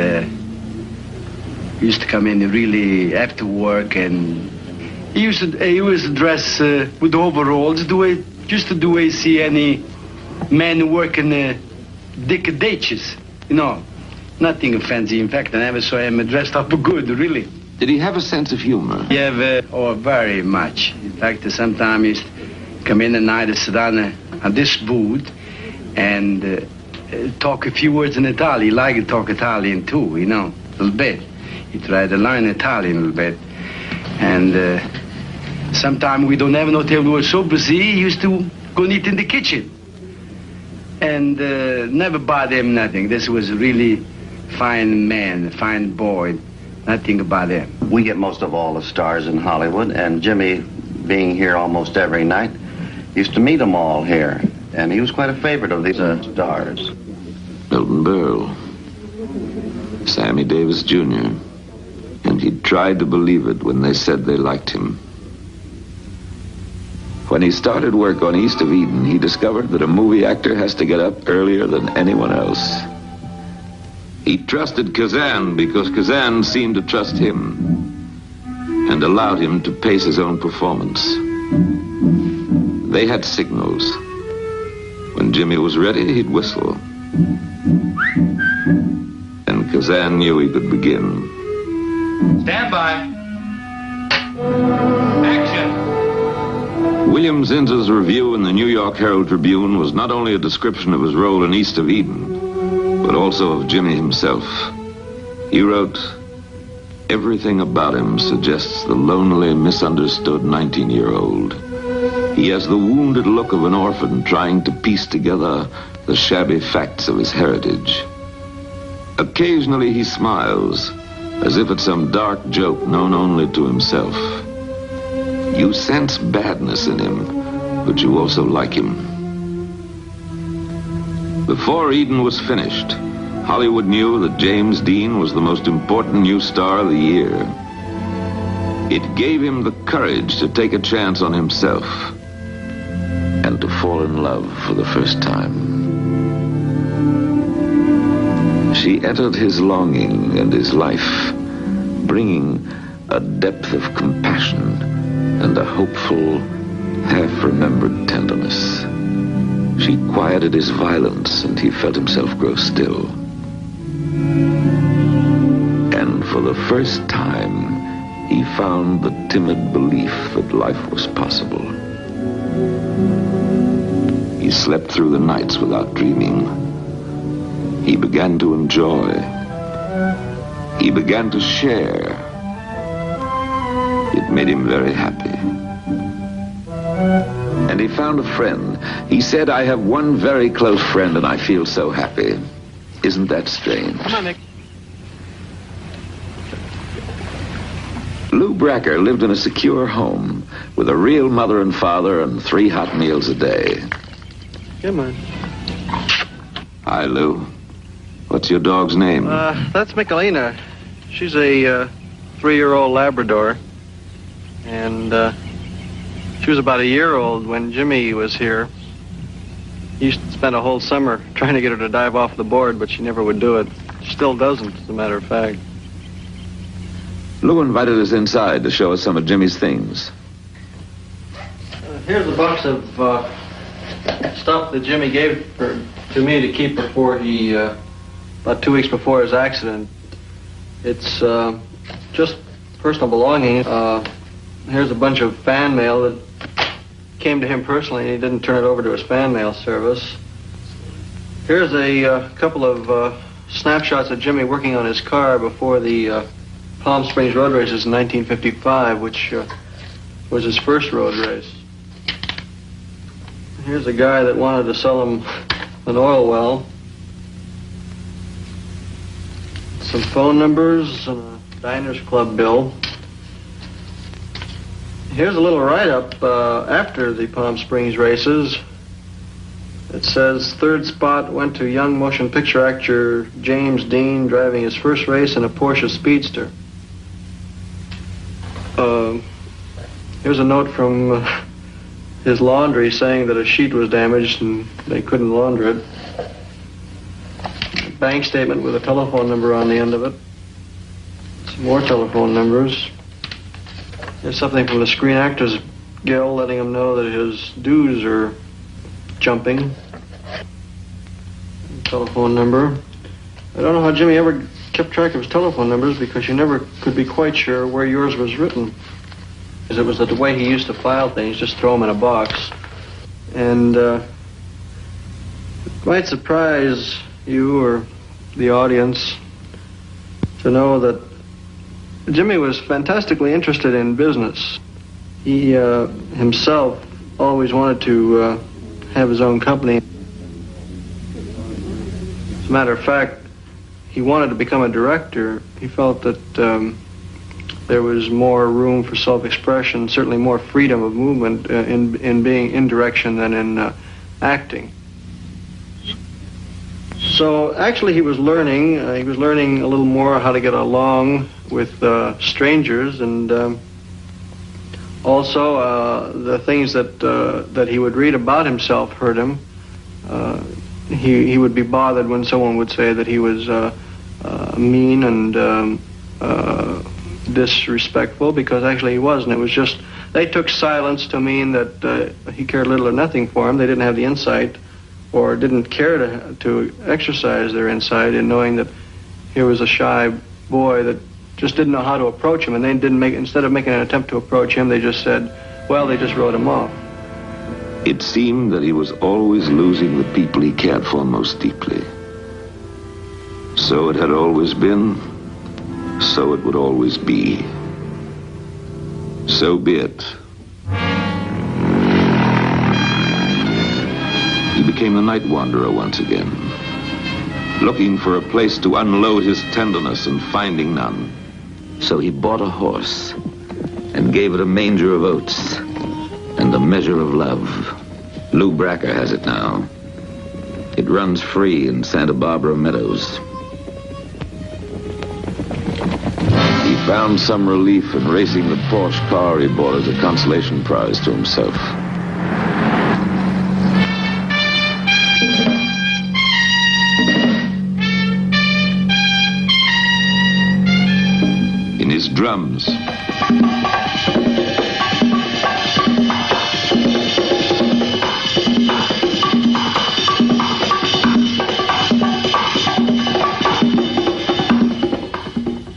he used to come in really after work, and he used to dress with overalls, just the way you see any man working dick ditches, you know. Nothing fancy. In fact, I never saw him dressed up good, really. Did he have a sense of humor? Yeah, very much. In fact, sometimes he used to come in at night and sit down on this booth and talk a few words in Italian. He liked to talk Italian too, you know, a little bit. He tried to learn Italian a little bit. And sometimes we don't have no table. We were so busy, he used to go and eat in the kitchen. And never bother him nothing. This was a really fine man, a fine boy. Nothing about him. We get most of all the stars in Hollywood, and Jimmy, being here almost every night, used to meet them all here. And he was quite a favorite of these stars. Milton Berle, Sammy Davis Jr., and he tried to believe it when they said they liked him. When he started work on East of Eden, he discovered that a movie actor has to get up earlier than anyone else. He trusted Kazan because Kazan seemed to trust him and allowed him to pace his own performance. They had signals. When Jimmy was ready, he'd whistle. And Kazan knew he could begin. Stand by. Action. William Zinz's review in the New York Herald Tribune was not only a description of his role in East of Eden, but also of Jimmy himself. He wrote, "Everything about him suggests the lonely, misunderstood 19-year-old. He has the wounded look of an orphan trying to piece together the shabby facts of his heritage. Occasionally he smiles, as if at some dark joke known only to himself. You sense badness in him, but you also like him." Before Eden was finished, Hollywood knew that James Dean was the most important new star of the year. It gave him the courage to take a chance on himself and to fall in love for the first time. She entered his longing and his life, bringing a depth of compassion and a hopeful, half-remembered tenderness. She quieted his violence, and he felt himself grow still. And for the first time, he found the timid belief that life was possible. He slept through the nights without dreaming. He began to enjoy. He began to share. It made him very happy. And he found a friend. He said, "I have one very close friend, and I feel so happy." Isn't that strange? Come on, Nick. Lou Bracker lived in a secure home with a real mother and father and 3 hot meals a day. Come on. Hi, Lou. What's your dog's name? That's Michelina. She's a 3-year-old Labrador. And she was about a year old when Jimmy was here. He used to spend a whole summer trying to get her to dive off the board, but she never would do it. She still doesn't, as a matter of fact. Lou invited us inside to show us some of Jimmy's things. Here's a box of stuff that Jimmy gave to me to keep before he, about 2 weeks before his accident. It's just personal belongings. Here's a bunch of fan mail that came to him personally, and he didn't turn it over to his fan mail service. Here's a couple of snapshots of Jimmy working on his car before the Palm Springs road races in 1955, which was his first road race. Here's a guy that wanted to sell him an oil well. Some phone numbers and a Diners Club bill. Here's a little write-up after the Palm Springs races. It says, third spot went to young motion picture actor James Dean, driving his first race in a Porsche Speedster. Here's a note from his laundry saying that a sheet was damaged and they couldn't launder it. A bank statement with a telephone number on the end of it. Some more telephone numbers. There's something from the Screen Actors Guild letting him know that his dues are jumping. Telephone number. I don't know how Jimmy ever kept track of his telephone numbers, because you never could be quite sure where yours was written. Because it was the way he used to file things, just throw them in a box. And it might surprise you or the audience to know that Jimmy was fantastically interested in business. He himself always wanted to have his own company. As a matter of fact, he wanted to become a director. He felt that there was more room for self-expression, certainly more freedom of movement in being in direction than in acting. So actually he was learning a little more how to get along with strangers, and also the things that he would read about himself hurt him. He would be bothered when someone would say that he was mean and disrespectful, because actually he wasn't. It was just, they took silence to mean that he cared little or nothing for him. They didn't have the insight, or didn't care to exercise their insight in knowing that here was a shy boy that just didn't know how to approach him, and they didn't make, instead of making an attempt to approach him, they just said, well, they just wrote him off. It seemed that he was always losing the people he cared for most deeply. So it had always been, so it would always be. So be it. He became the night wanderer once again, looking for a place to unload his tenderness and finding none. So he bought a horse and gave it a manger of oats and a measure of love. Lou Bracker has it now. It runs free in Santa Barbara Meadows. He found some relief in racing the Porsche car he bought as a consolation prize to himself. In his drums,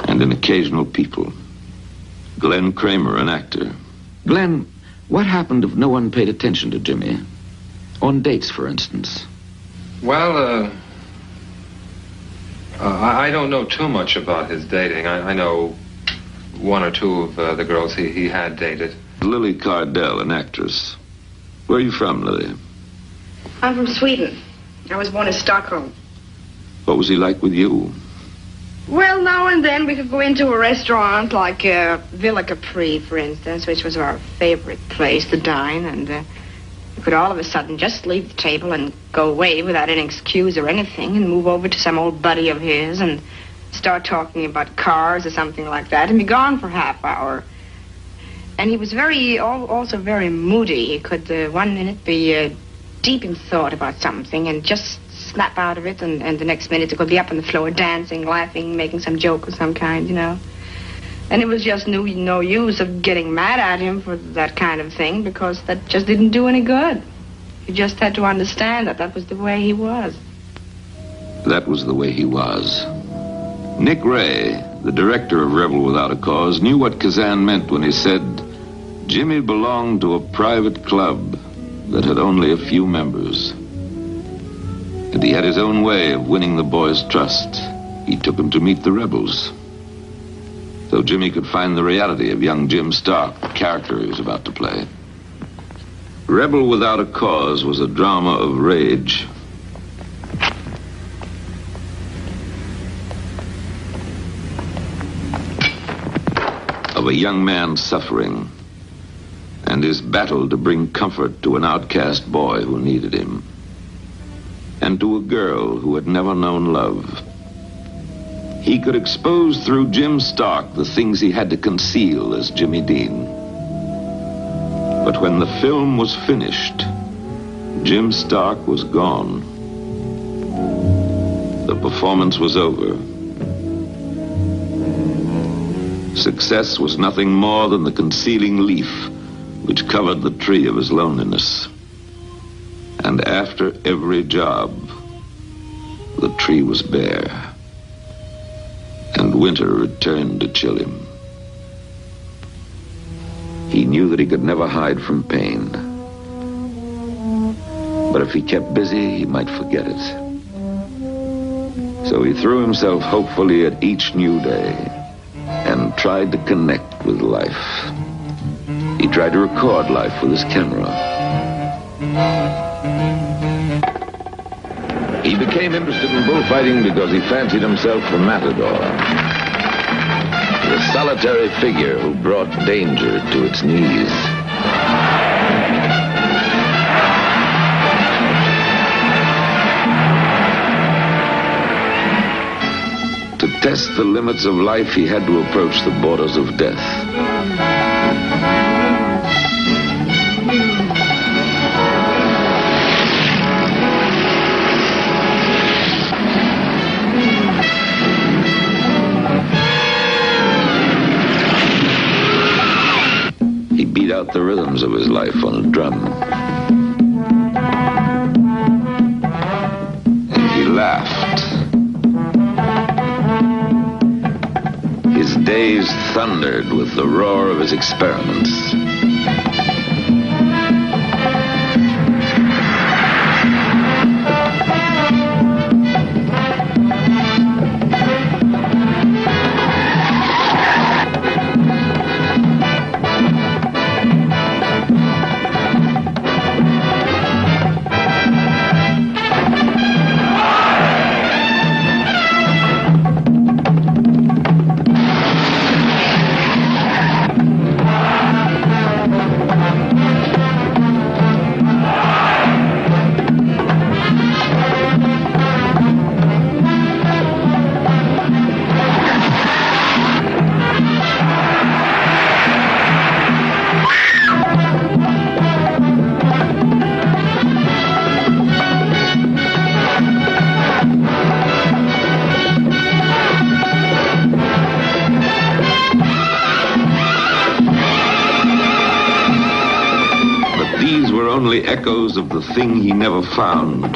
and occasional people. Glenn Kramer, an actor. Glenn, what happened if no one paid attention to Jimmy? On dates, for instance. Well, I don't know too much about his dating. I know one or two of the girls he had dated. Lily Cardell, an actress. Where are you from, Lily? I'm from Sweden. I was born in Stockholm. What was he like with you? Well, now and then we could go into a restaurant like Villa Capri, for instance, which was our favorite place to dine, and we could all of a sudden just leave the table and go away without any excuse or anything and move over to some old buddy of his and start talking about cars or something like that and be gone for half hour. And he was also very moody. He could one minute be deep in thought about something and just snap out of it, and the next minute it could be up on the floor dancing, laughing, making some joke of some kind, you know. And it was just no use of getting mad at him for that kind of thing, because that just didn't do any good. You just had to understand that that was the way he was. That was the way he was. Nick Ray, the director of Rebel Without a Cause, knew what Kazan meant when he said Jimmy belonged to a private club that had only a few members. And he had his own way of winning the boys' trust. He took them to meet the rebels, so Jimmy could find the reality of young Jim Stark, the character he was about to play. Rebel Without a Cause was a drama of rage. Of a young man suffering and his battle to bring comfort to an outcast boy who needed him, and to a girl who had never known love. He could expose through Jim Stark the things he had to conceal as Jimmy Dean. But when the film was finished, Jim Stark was gone. The performance was over. Success was nothing more than the concealing leaf which covered the tree of his loneliness. And after every job, the tree was bare, and winter returned to chill him. He knew that he could never hide from pain. But if he kept busy, he might forget it. So he threw himself hopefully at each new day and tried to connect with life. He tried to record life with his camera. He became interested in bullfighting because he fancied himself the matador, the solitary figure who brought danger to its knees. To test the limits of life, he had to approach the borders of death. He beat out the rhythms of his life on a drum. And he laughed. His days thundered with the roar of his experiments. Only echoes of the thing he never found,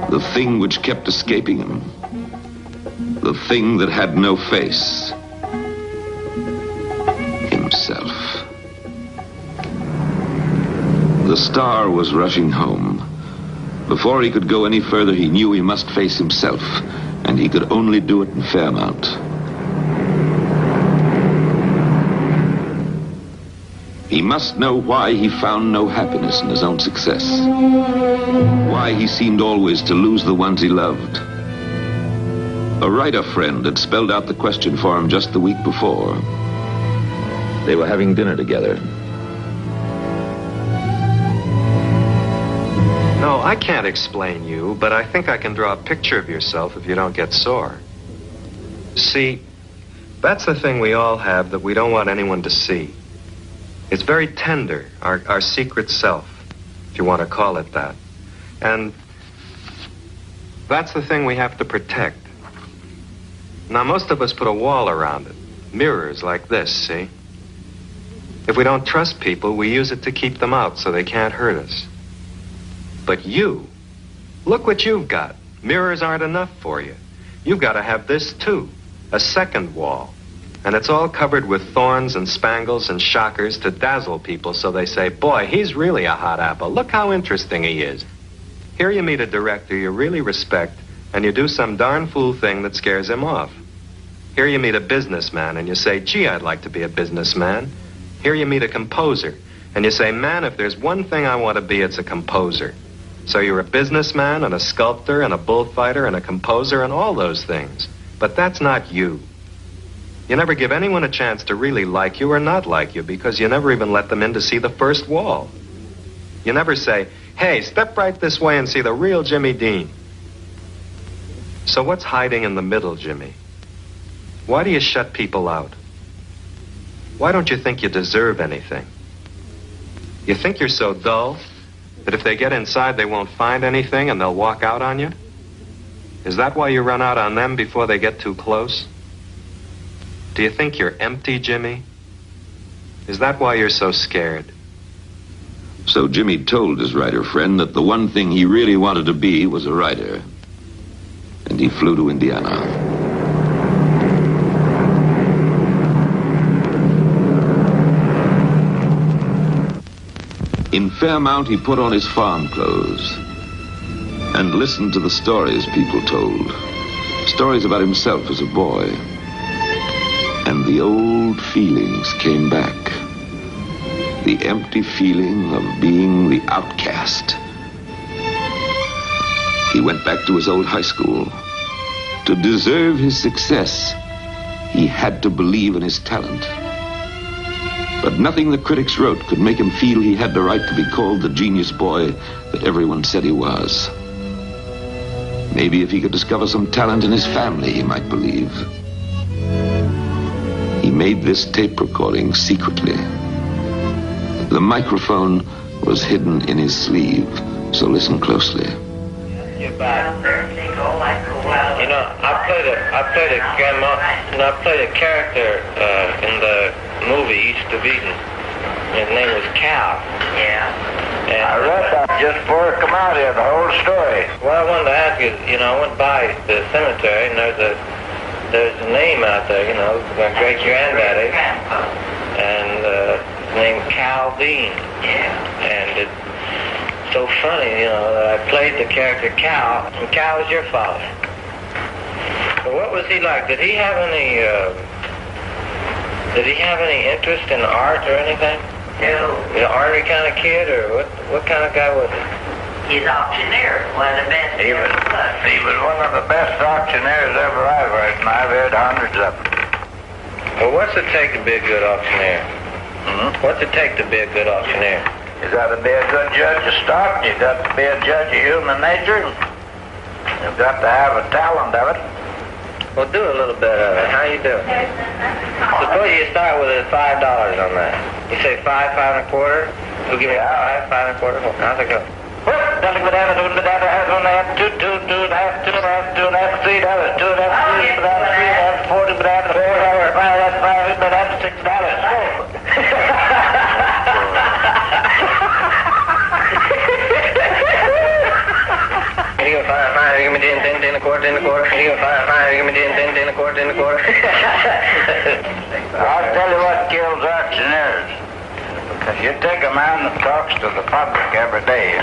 the thing which kept escaping him, the thing that had no face, himself. The star was rushing home. Before he could go any further, he knew he must face himself, and he could only do it in Fairmount. He must know why he found no happiness in his own success. Why he seemed always to lose the ones he loved. A writer friend had spelled out the question for him just the week before. They were having dinner together. No, I can't explain you, but I think I can draw a picture of yourself if you don't get sore. See, that's the thing we all have that we don't want anyone to see. It's very tender, our secret self, if you want to call it that. And that's the thing we have to protect. Now, most of us put a wall around it. Mirrors like this, see? If we don't trust people, we use it to keep them out so they can't hurt us. But you, look what you've got. Mirrors aren't enough for you. You've got to have this, too. A second wall. And it's all covered with thorns and spangles and shockers to dazzle people so they say, boy, he's really a hot apple. Look how interesting he is. Here you meet a director you really respect, and you do some darn fool thing that scares him off. Here you meet a businessman, and you say, gee, I'd like to be a businessman. Here you meet a composer, and you say, man, if there's one thing I want to be, it's a composer. So you're a businessman and a sculptor and a bullfighter and a composer and all those things. But that's not you. You never give anyone a chance to really like you or not like you because you never even let them in to see the first wall. You never say, hey, step right this way and see the real Jimmy Dean. So what's hiding in the middle, Jimmy? Why do you shut people out? Why don't you think you deserve anything? You think you're so dull that if they get inside they won't find anything and they'll walk out on you? Is that why you run out on them before they get too close? Do you think you're empty, Jimmy? Is that why you're so scared? So Jimmy told his writer friend that the one thing he really wanted to be was a writer. And he flew to Indiana. In Fairmount, he put on his farm clothes and listened to the stories people told. Stories about himself as a boy. And the old feelings came back. The empty feeling of being the outcast. He went back to his old high school. To deserve his success, he had to believe in his talent. But nothing the critics wrote could make him feel he had the right to be called the genius boy that everyone said he was. Maybe if he could discover some talent in his family, he might believe. He made this tape recording secretly. The microphone was hidden in his sleeve, so listen closely. You know, I played a character in the movie East of Eden. His name was Cal. Yeah. And I read that just before it come out here, the whole story. Well, I wanted to ask you, I went by the cemetery and there's a name out there, my great granddaddy. And his name Cal Dean. Yeah. And it's so funny, that I played the character Cal, and Cal was your father. But what was he like? Did he have any interest in art or anything? No. An arty kind of kid, or what kind of guy was he? He's an auctioneer, one of the best. He was one of the best auctioneers ever I've heard, and I've heard hundreds of them. Well, what's it take to be a good auctioneer? What's it take to be a good auctioneer? You got to be a good judge of stock. You got to be a judge of human nature. You've got to have a talent of it. Well, do a little bit of it. How you doing? Suppose you start with $5 on that. You say 5, 5 and a quarter. You'll give me 5, 5 and a quarter. How's it go? Give me 10 a quarter, 10 a quarter. You go 5, give me 10 a quarter, 10 a quarter. I'll tell you what kills auctioneers. You take a man that talks to the public every day,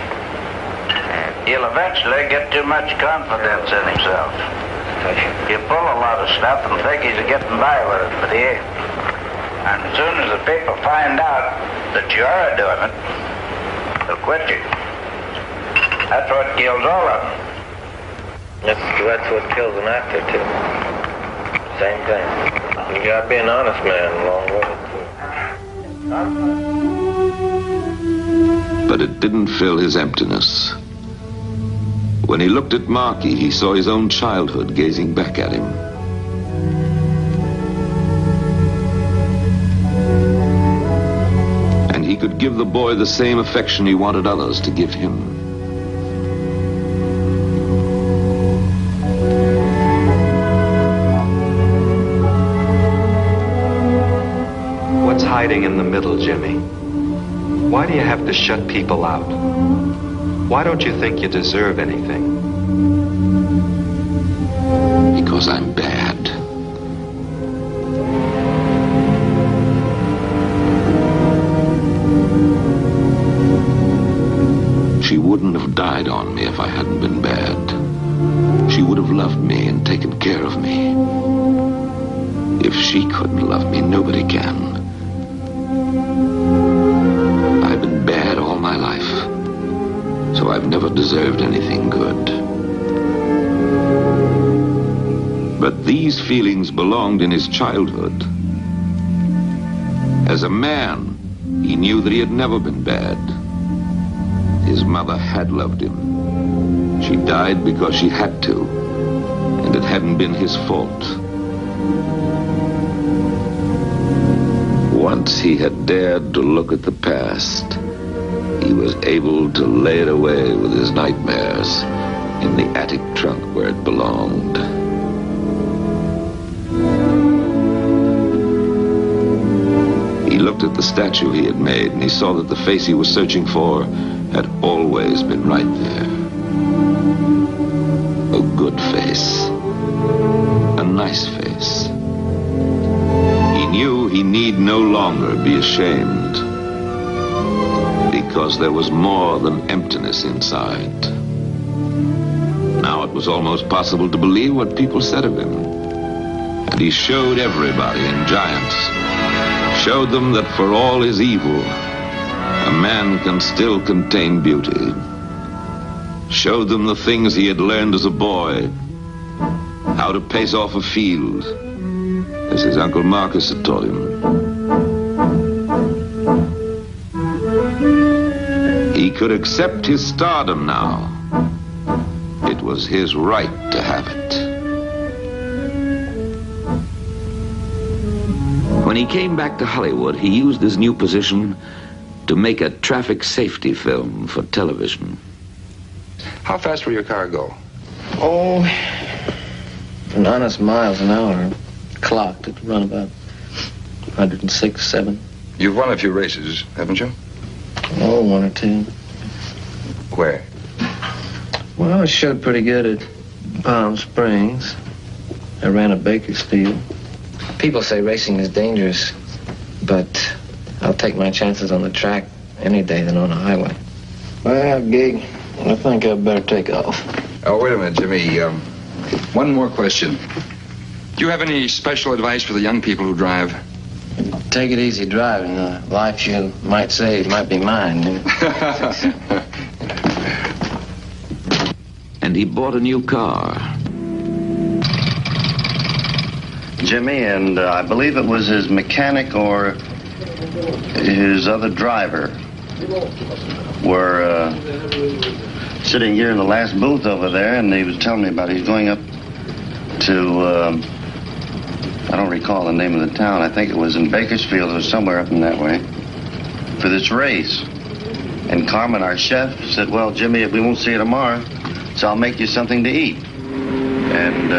he'll eventually get too much confidence in himself. He'll pull a lot of stuff and think he's getting by with it, but he ain't. And as soon as the people find out that you are doing it, they'll quit you. That's what kills all of them. That's what kills an actor, too. Same thing. You gotta be an honest man along with it, too. But it didn't fill his emptiness. When he looked at Marky, he saw his own childhood gazing back at him. And he could give the boy the same affection he wanted others to give him. hiding in the middle, Jimmy? Why do you have to shut people out? Why don't you think you deserve anything? Because I'm bad. She wouldn't have died on me if I hadn't been bad. She would have loved me and taken care of me. If she couldn't love me, nobody can. I've been bad all my life, so I've never deserved anything good. But these feelings belonged in his childhood. As a man, he knew that he had never been bad. His mother had loved him. She died because she had to, and it hadn't been his fault. Once he had dared to look at the past, he was able to lay it away with his nightmares in the attic trunk where it belonged. He looked at the statue he had made, and he saw that the face he was searching for had always been right there. A good face. A nice face. He knew he need no longer be ashamed, because there was more than emptiness inside. Now it was almost possible to believe what people said of him. And he showed everybody in Giants, showed them that for all his evil, a man can still contain beauty. Showed them the things he had learned as a boy. How to pace off a field, as his Uncle Marcus had taught him. He could accept his stardom now. It was his right to have it. When he came back to Hollywood, he used his new position to make a traffic safety film for television. How fast will your car go? Oh, an honest miles an hour. Clocked, it run about 106, 7. You've won a few races, haven't you? Oh, one or two. Where? Well, I showed pretty good at Palm Springs. I ran at Bakersfield. People say racing is dangerous, but I'll take my chances on the track any day than on a highway. Well, Gig, I think I'd better take off. Oh, wait a minute, Jimmy. One more question. Do you have any special advice for the young people who drive? Take it easy driving. The life you might save might be mine. And he bought a new car. Jimmy, and I believe it was his mechanic or his other driver were sitting here in the last booth over there, and he was telling me about he's going up to, I don't recall the name of the town. I think it was in Bakersfield or somewhere up in that way, for this race. And Carmen, our chef, said, well, Jimmy, we won't see you tomorrow, so I'll make you something to eat. And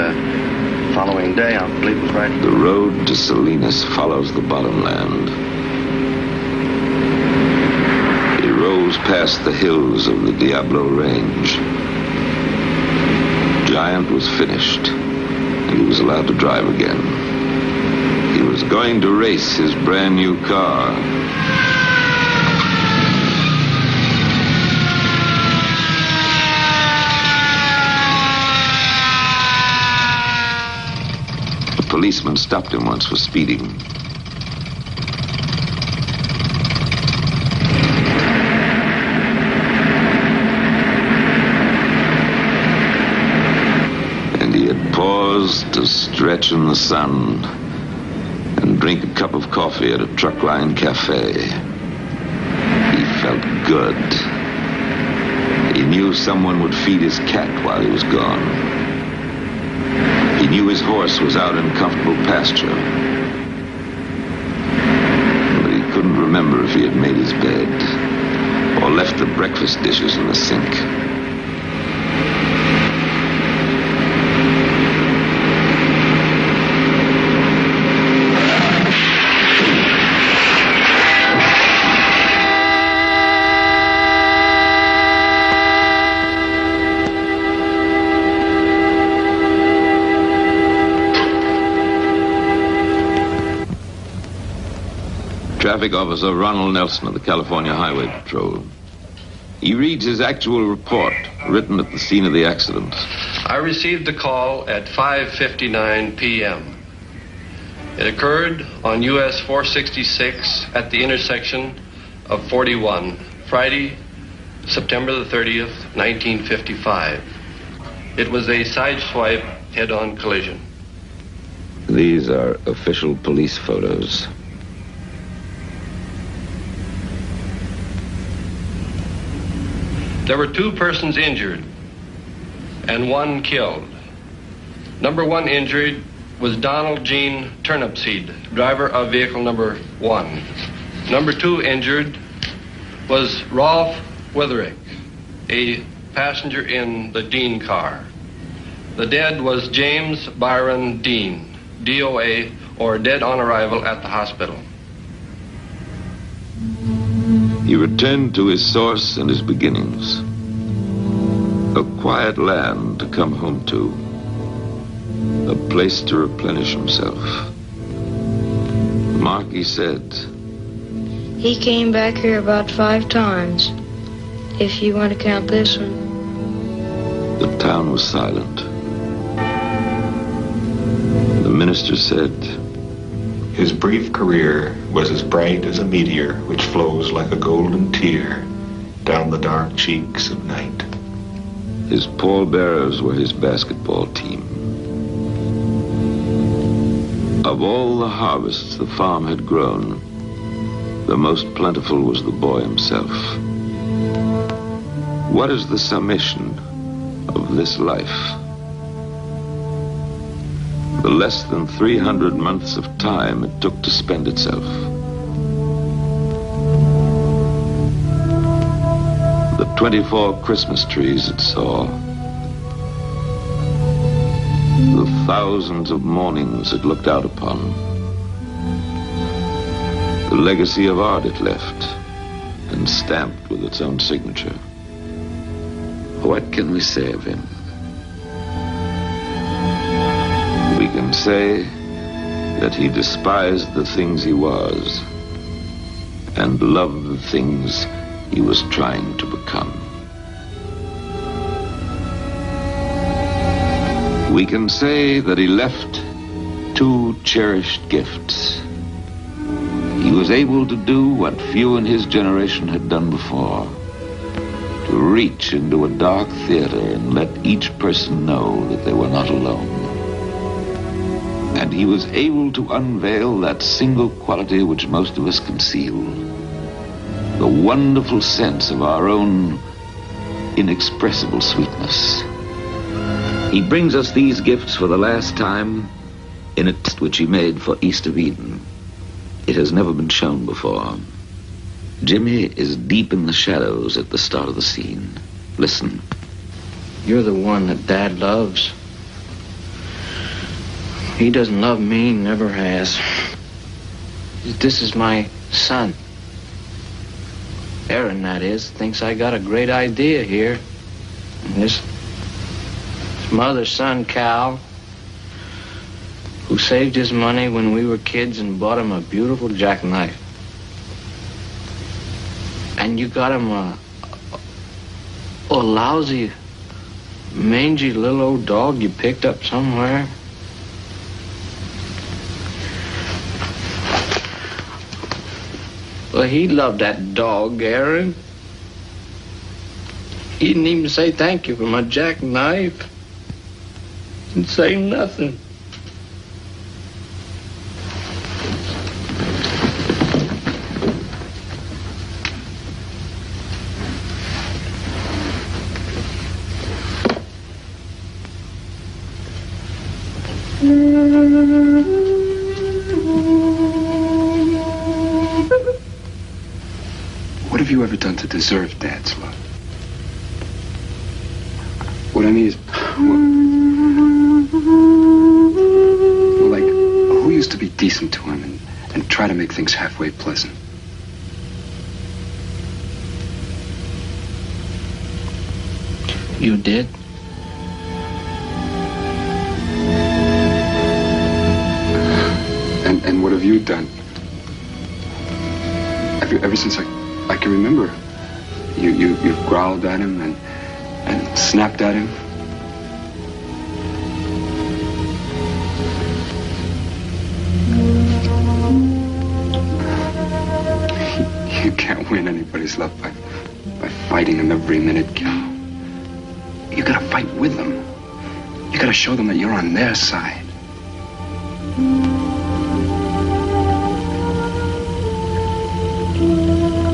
following day, I believe it was right. The road to Salinas follows the bottomland. It rolls past the hills of the Diablo Range. Giant was finished, and he was allowed to drive again. He was going to race his brand new car. A policeman stopped him once for speeding. And he had paused to stretch in the sun and drink a cup of coffee at a truckline cafe. He felt good. He knew someone would feed his cat while he was gone. He knew his horse was out in comfortable pasture. But he couldn't remember if he had made his bed or left the breakfast dishes in the sink. Traffic Officer Ronald Nelson of the California Highway Patrol. He reads his actual report, written at the scene of the accident. I received the call at 5:59 p.m. It occurred on US 466 at the intersection of 41, Friday, September the 30th, 1955. It was a sideswipe head-on collision. These are official police photos. There were 2 persons injured and 1 killed. Number 1 injured was Donald Gene Turnipseed, driver of vehicle number 1. Number 2 injured was Rolf Witherick, a passenger in the Dean car. The dead was James Byron Dean, DOA, or dead on arrival at the hospital. He returned to his source and his beginnings. A quiet land to come home to. A place to replenish himself. Marky said, he came back here about 5 times, if you want to count this one. The town was silent. The minister said, his brief career was as bright as a meteor which flows like a golden tear down the dark cheeks of night. His pallbearers were his basketball team. Of all the harvests the farm had grown, the most plentiful was the boy himself. What is the summation of this life? The less than 300 months of time it took to spend itself. The 24 Christmas trees it saw. The thousands of mornings it looked out upon. The legacy of art it left, and stamped with its own signature. What can we say of him? We can say that he despised the things he was and loved the things he was trying to become. We can say that he left 2 cherished gifts. He was able to do what few in his generation had done before, to reach into a dark theater and let each person know that they were not alone. And he was able to unveil that single quality which most of us conceal, the wonderful sense of our own inexpressible sweetness. He brings us these gifts for the last time in a test which he made for East of Eden. It has never been shown before. Jimmy is deep in the shadows at the start of the scene. Listen. You're the one that Dad loves. He doesn't love me, never has. This is my son. Aaron, that is, thinks I got a great idea here. And this mother's son, Cal, who saved his money when we were kids and bought him a beautiful jackknife. And you got him a lousy, mangy little old dog you picked up somewhere. Well, he loved that dog, Aaron. He didn't even say thank you for my jackknife. Didn't say nothing. What have you ever done to deserve Dad's love? What I mean is, like, who used to be decent to him and try to make things halfway pleasant? You did? And what have you done? Ever since I can remember, you've growled at him and snapped at him. You can't win anybody's love by fighting them every minute, Cal. You gotta fight with them. You gotta show them that you're on their side.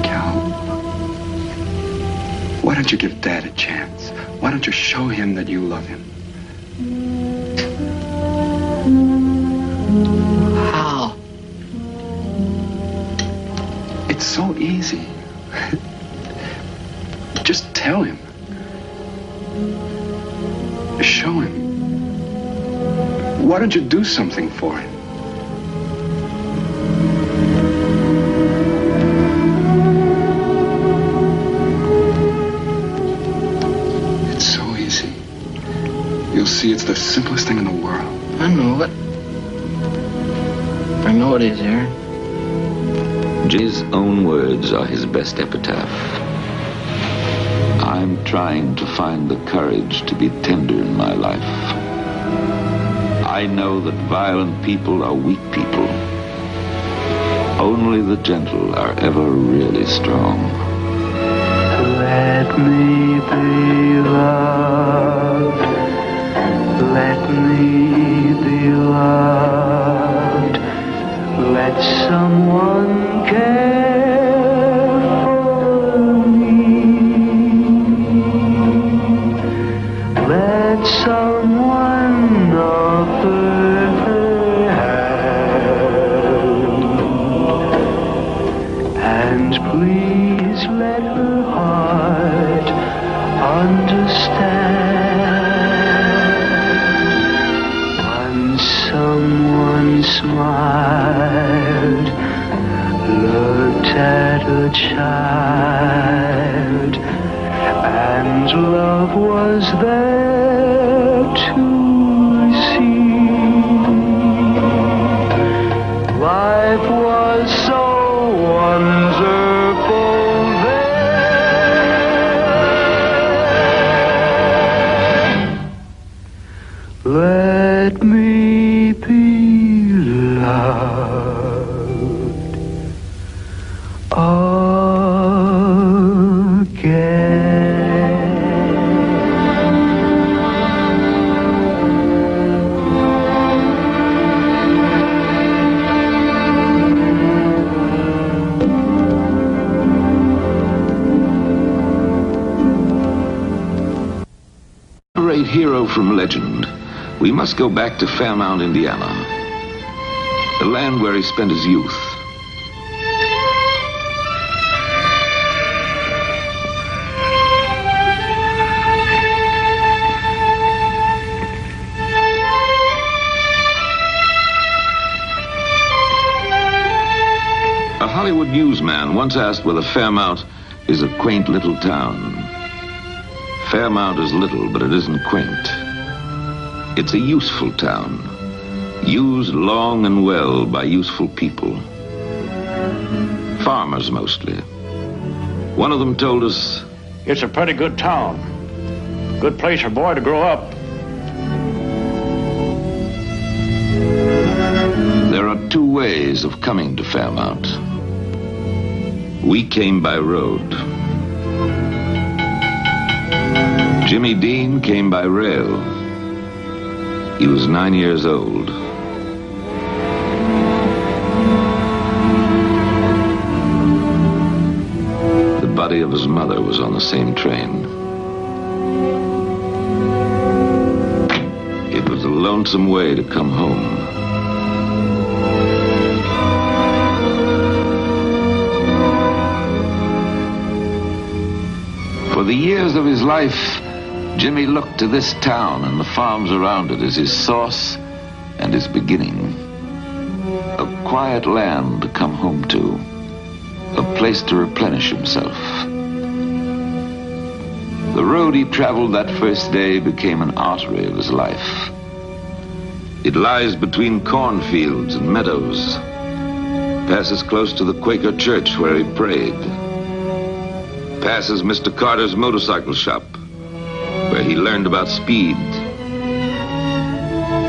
Cal, why don't you give Dad a chance? Why don't you show him that you love him? How? It's so easy. Just tell him. Show him. Why don't you do something for him? It's so easy. You'll see it's the simplest thing in the world. I know it. I know it is, Aaron. Jimmy's own words are his best epitaph. I'm trying to find the courage to be tender in my life. I know that violent people are weak people. Only the gentle are ever really strong. Let me be loved. Let me be loved. Let someone care for me. Let someone offer her hand. And please let her heart understand. Once someone smiled, looked at a child, and love was there to see. Life was so wonderful then. Let me be loved Great hero from legend, we must go back to Fairmount, Indiana, the land where he spent his youth. A Hollywood newsman once asked whether Fairmount is a quaint little town. Fairmount is little, but it isn't quaint. It's a useful town, used long and well by useful people. Farmers mostly. One of them told us, "It's a pretty good town. Good place for a boy to grow up." There are two ways of coming to Fairmount. We came by road. Jimmy Dean came by rail. He was 9 years old. The body of his mother was on the same train. It was a lonesome way to come home. For the years of his life, Jimmy looked to this town and the farms around it as his source and his beginning. A quiet land to come home to, a place to replenish himself. The road he traveled that first day became an artery of his life. It lies between cornfields and meadows. passes close to the Quaker church where he prayed. Passes Mr. Carter's motorcycle shop, where he learned about speed.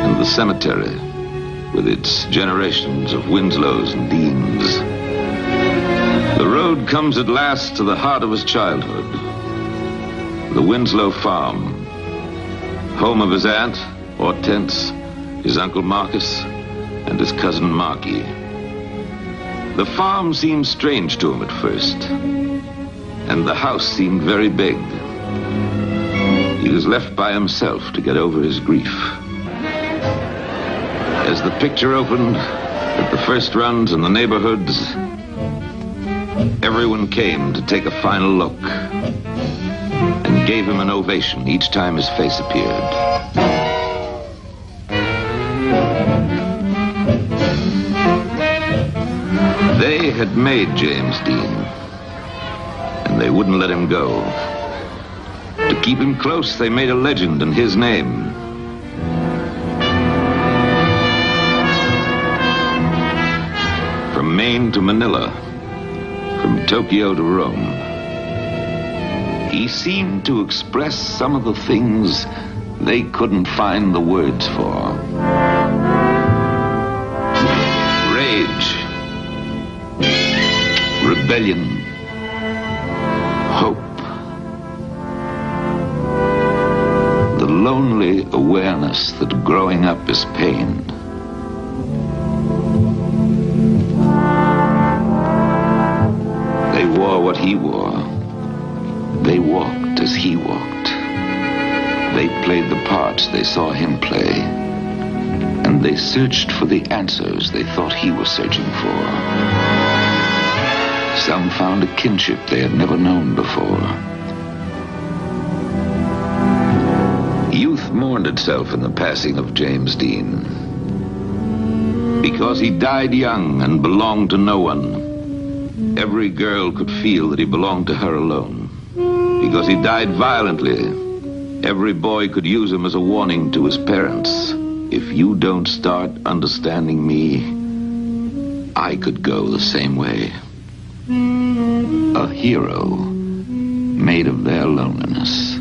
And the cemetery, with its generations of Winslows and Deans. The road comes at last to the heart of his childhood. The Winslow farm, home of his aunt, Hortense, his Uncle Marcus, and his cousin Marky. The farm seemed strange to him at first, and the house seemed very big. He was left by himself to get over his grief. As the picture opened at the first runs in the neighborhoods, everyone came to take a final look and gave him an ovation each time his face appeared. They had made James Dean, and they wouldn't let him go. To keep him close, they made a legend in his name. From Maine to Manila, from Tokyo to Rome, he seemed to express some of the things they couldn't find the words for. Rage, rebellion, hope, the lonely awareness that growing up is pain. They wore what he wore. They walked as he walked. They played the parts they saw him play. And they searched for the answers they thought he was searching for. Some found a kinship they had never known before. Youth mourned itself in the passing of James Dean. Because he died young and belonged to no one, every girl could feel that he belonged to her alone. Because he died violently, every boy could use him as a warning to his parents. If you don't start understanding me, I could go the same way. A hero made of their loneliness.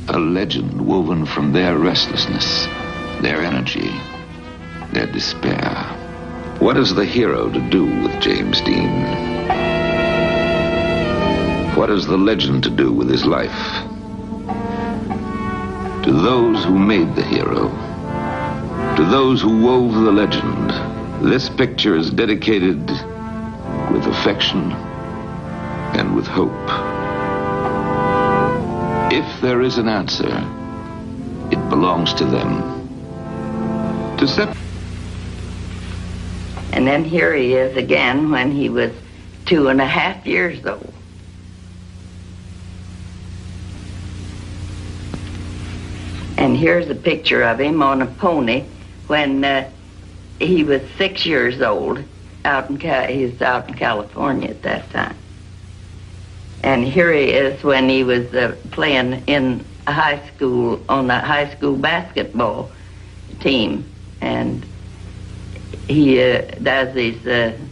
A legend woven from their restlessness, their energy, their despair. What has the hero to do with James Dean? What has the legend to do with his life? To those who made the hero, to those who wove the legend, this picture is dedicated with affection and with hope. If there is an answer, it belongs to them. And then here he is again when he was 2.5 years old. And here's a picture of him on a pony when he was 6 years old. He was out in California at that time. And here he is when he was playing in a high school, on the high school basketball team. And he does his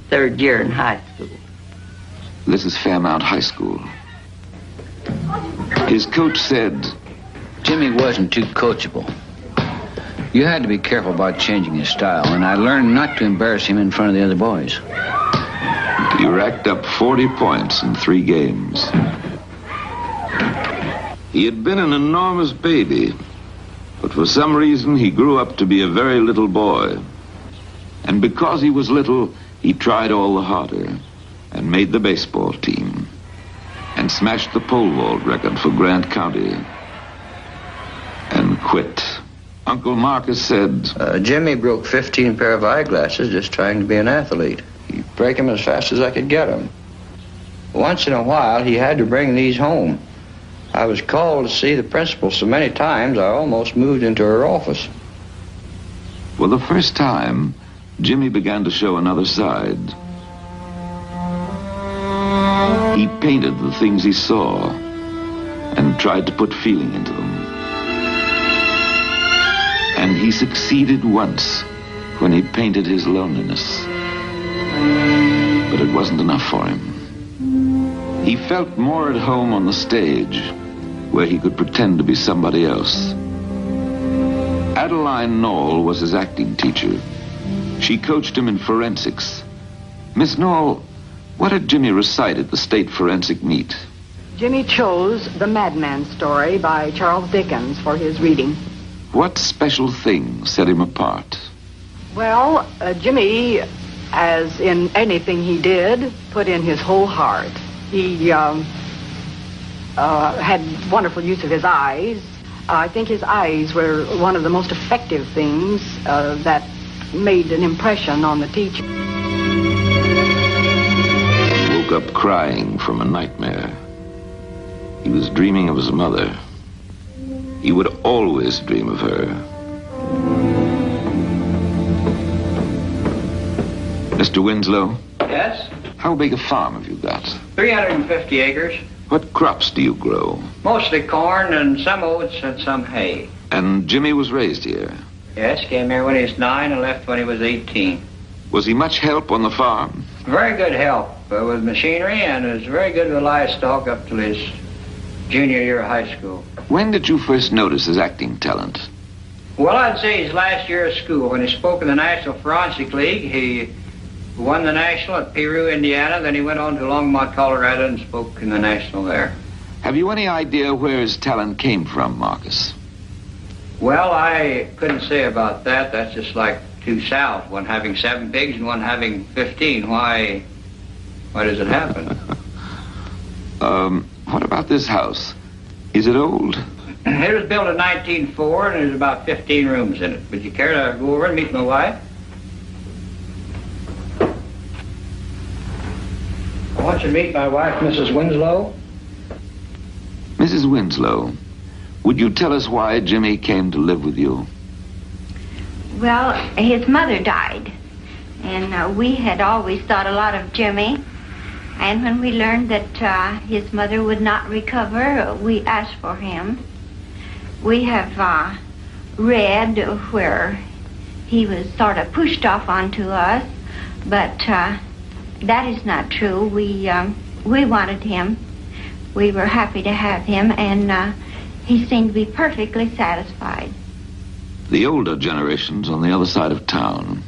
third year in high school. This is Fairmount High School. His coach said, Jimmy wasn't too coachable. You had to be careful about changing his style, and I learned not to embarrass him in front of the other boys. He racked up 40 points in 3 games. He had been an enormous baby, but for some reason he grew up to be a very little boy. And because he was little, he tried all the harder and made the baseball team and smashed the pole vault record for Grant County and quit. Uncle Marcus said, Jimmy broke 15 pair of eyeglasses just trying to be an athlete. He'd break them as fast as I could get them. Once in a while, he had to bring these home. I was called to see the principal so many times I almost moved into her office. For the first time, Jimmy began to show another side. He painted the things he saw and tried to put feeling into them. And he succeeded once when he painted his loneliness. But it wasn't enough for him. He felt more at home on the stage, where he could pretend to be somebody else. Adeline Knoll was his acting teacher. She coached him in forensics. Miss Knoll, what did Jimmy recite at the state forensic meet? Jimmy chose The Madman Story by Charles Dickens for his reading. What special thing set him apart? Well, Jimmy, as in anything he did, put in his whole heart. He had wonderful use of his eyes. I think his eyes were one of the most effective things that made an impression on the teacher. Woke up crying from a nightmare. He was dreaming of his mother. He would always dream of her. Mr. Winslow? Yes? How big a farm have you got? 350 acres. What crops do you grow? Mostly corn and some oats and some hay. And Jimmy was raised here? Yes, came here when he was 9 and left when he was 18. Was he much help on the farm? Very good help with machinery and was very good with livestock up till his junior year of high school. When did you first notice his acting talent? Well, I'd say his last year of school. When he spoke in the National Forensic League, he won the National at Peru, Indiana. Then he went on to Longmont, Colorado, and spoke in the National there. Have you any idea where his talent came from, Marcus? Well, I couldn't say about that. That's just like two south, one having 7 pigs and one having 15. Why does it happen? What about this house? Is it old? It was built in 1904, and there's about 15 rooms in it. Would you care to go over and meet my wife? I want you to meet my wife, Mrs. Winslow. Mrs. Winslow, would you tell us why Jimmy came to live with you? Well, his mother died, and we had always thought a lot of Jimmy. And when we learned that his mother would not recover, we asked for him. We have read where he was sort of pushed off onto us, but that is not true. We wanted him. We were happy to have him, and he seemed to be perfectly satisfied. The older generations on the other side of town,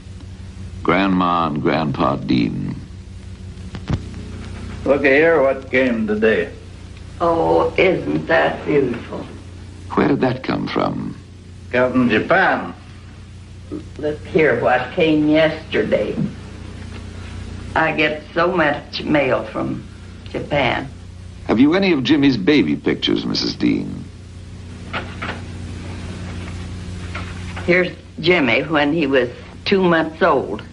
Grandma and Grandpa Dean. Look here, what came today? Oh, isn't that beautiful? Where did that come from? Come from Japan. Look here what came yesterday. I get so much mail from Japan. Have you any of Jimmy's baby pictures, Mrs. Dean? Here's Jimmy when he was 2 months old.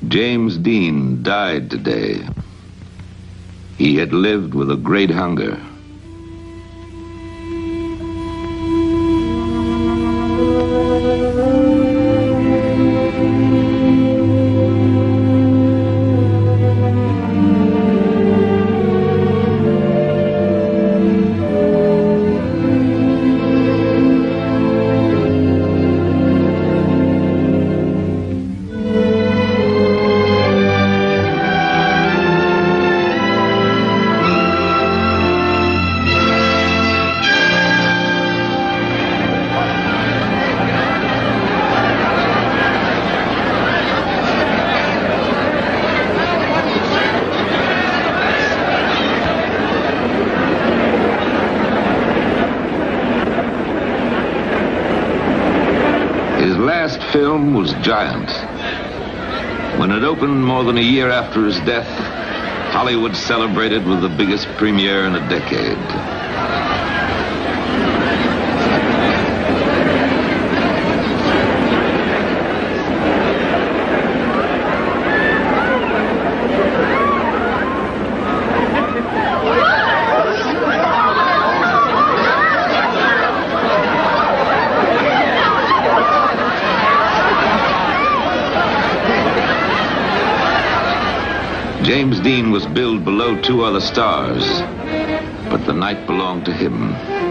James Dean died today. He had lived with a great hunger. last film was Giant. When it opened more than a year after his death, Hollywood celebrated with the biggest premiere in a decade. James Dean was billed below two other stars, but the night belonged to him.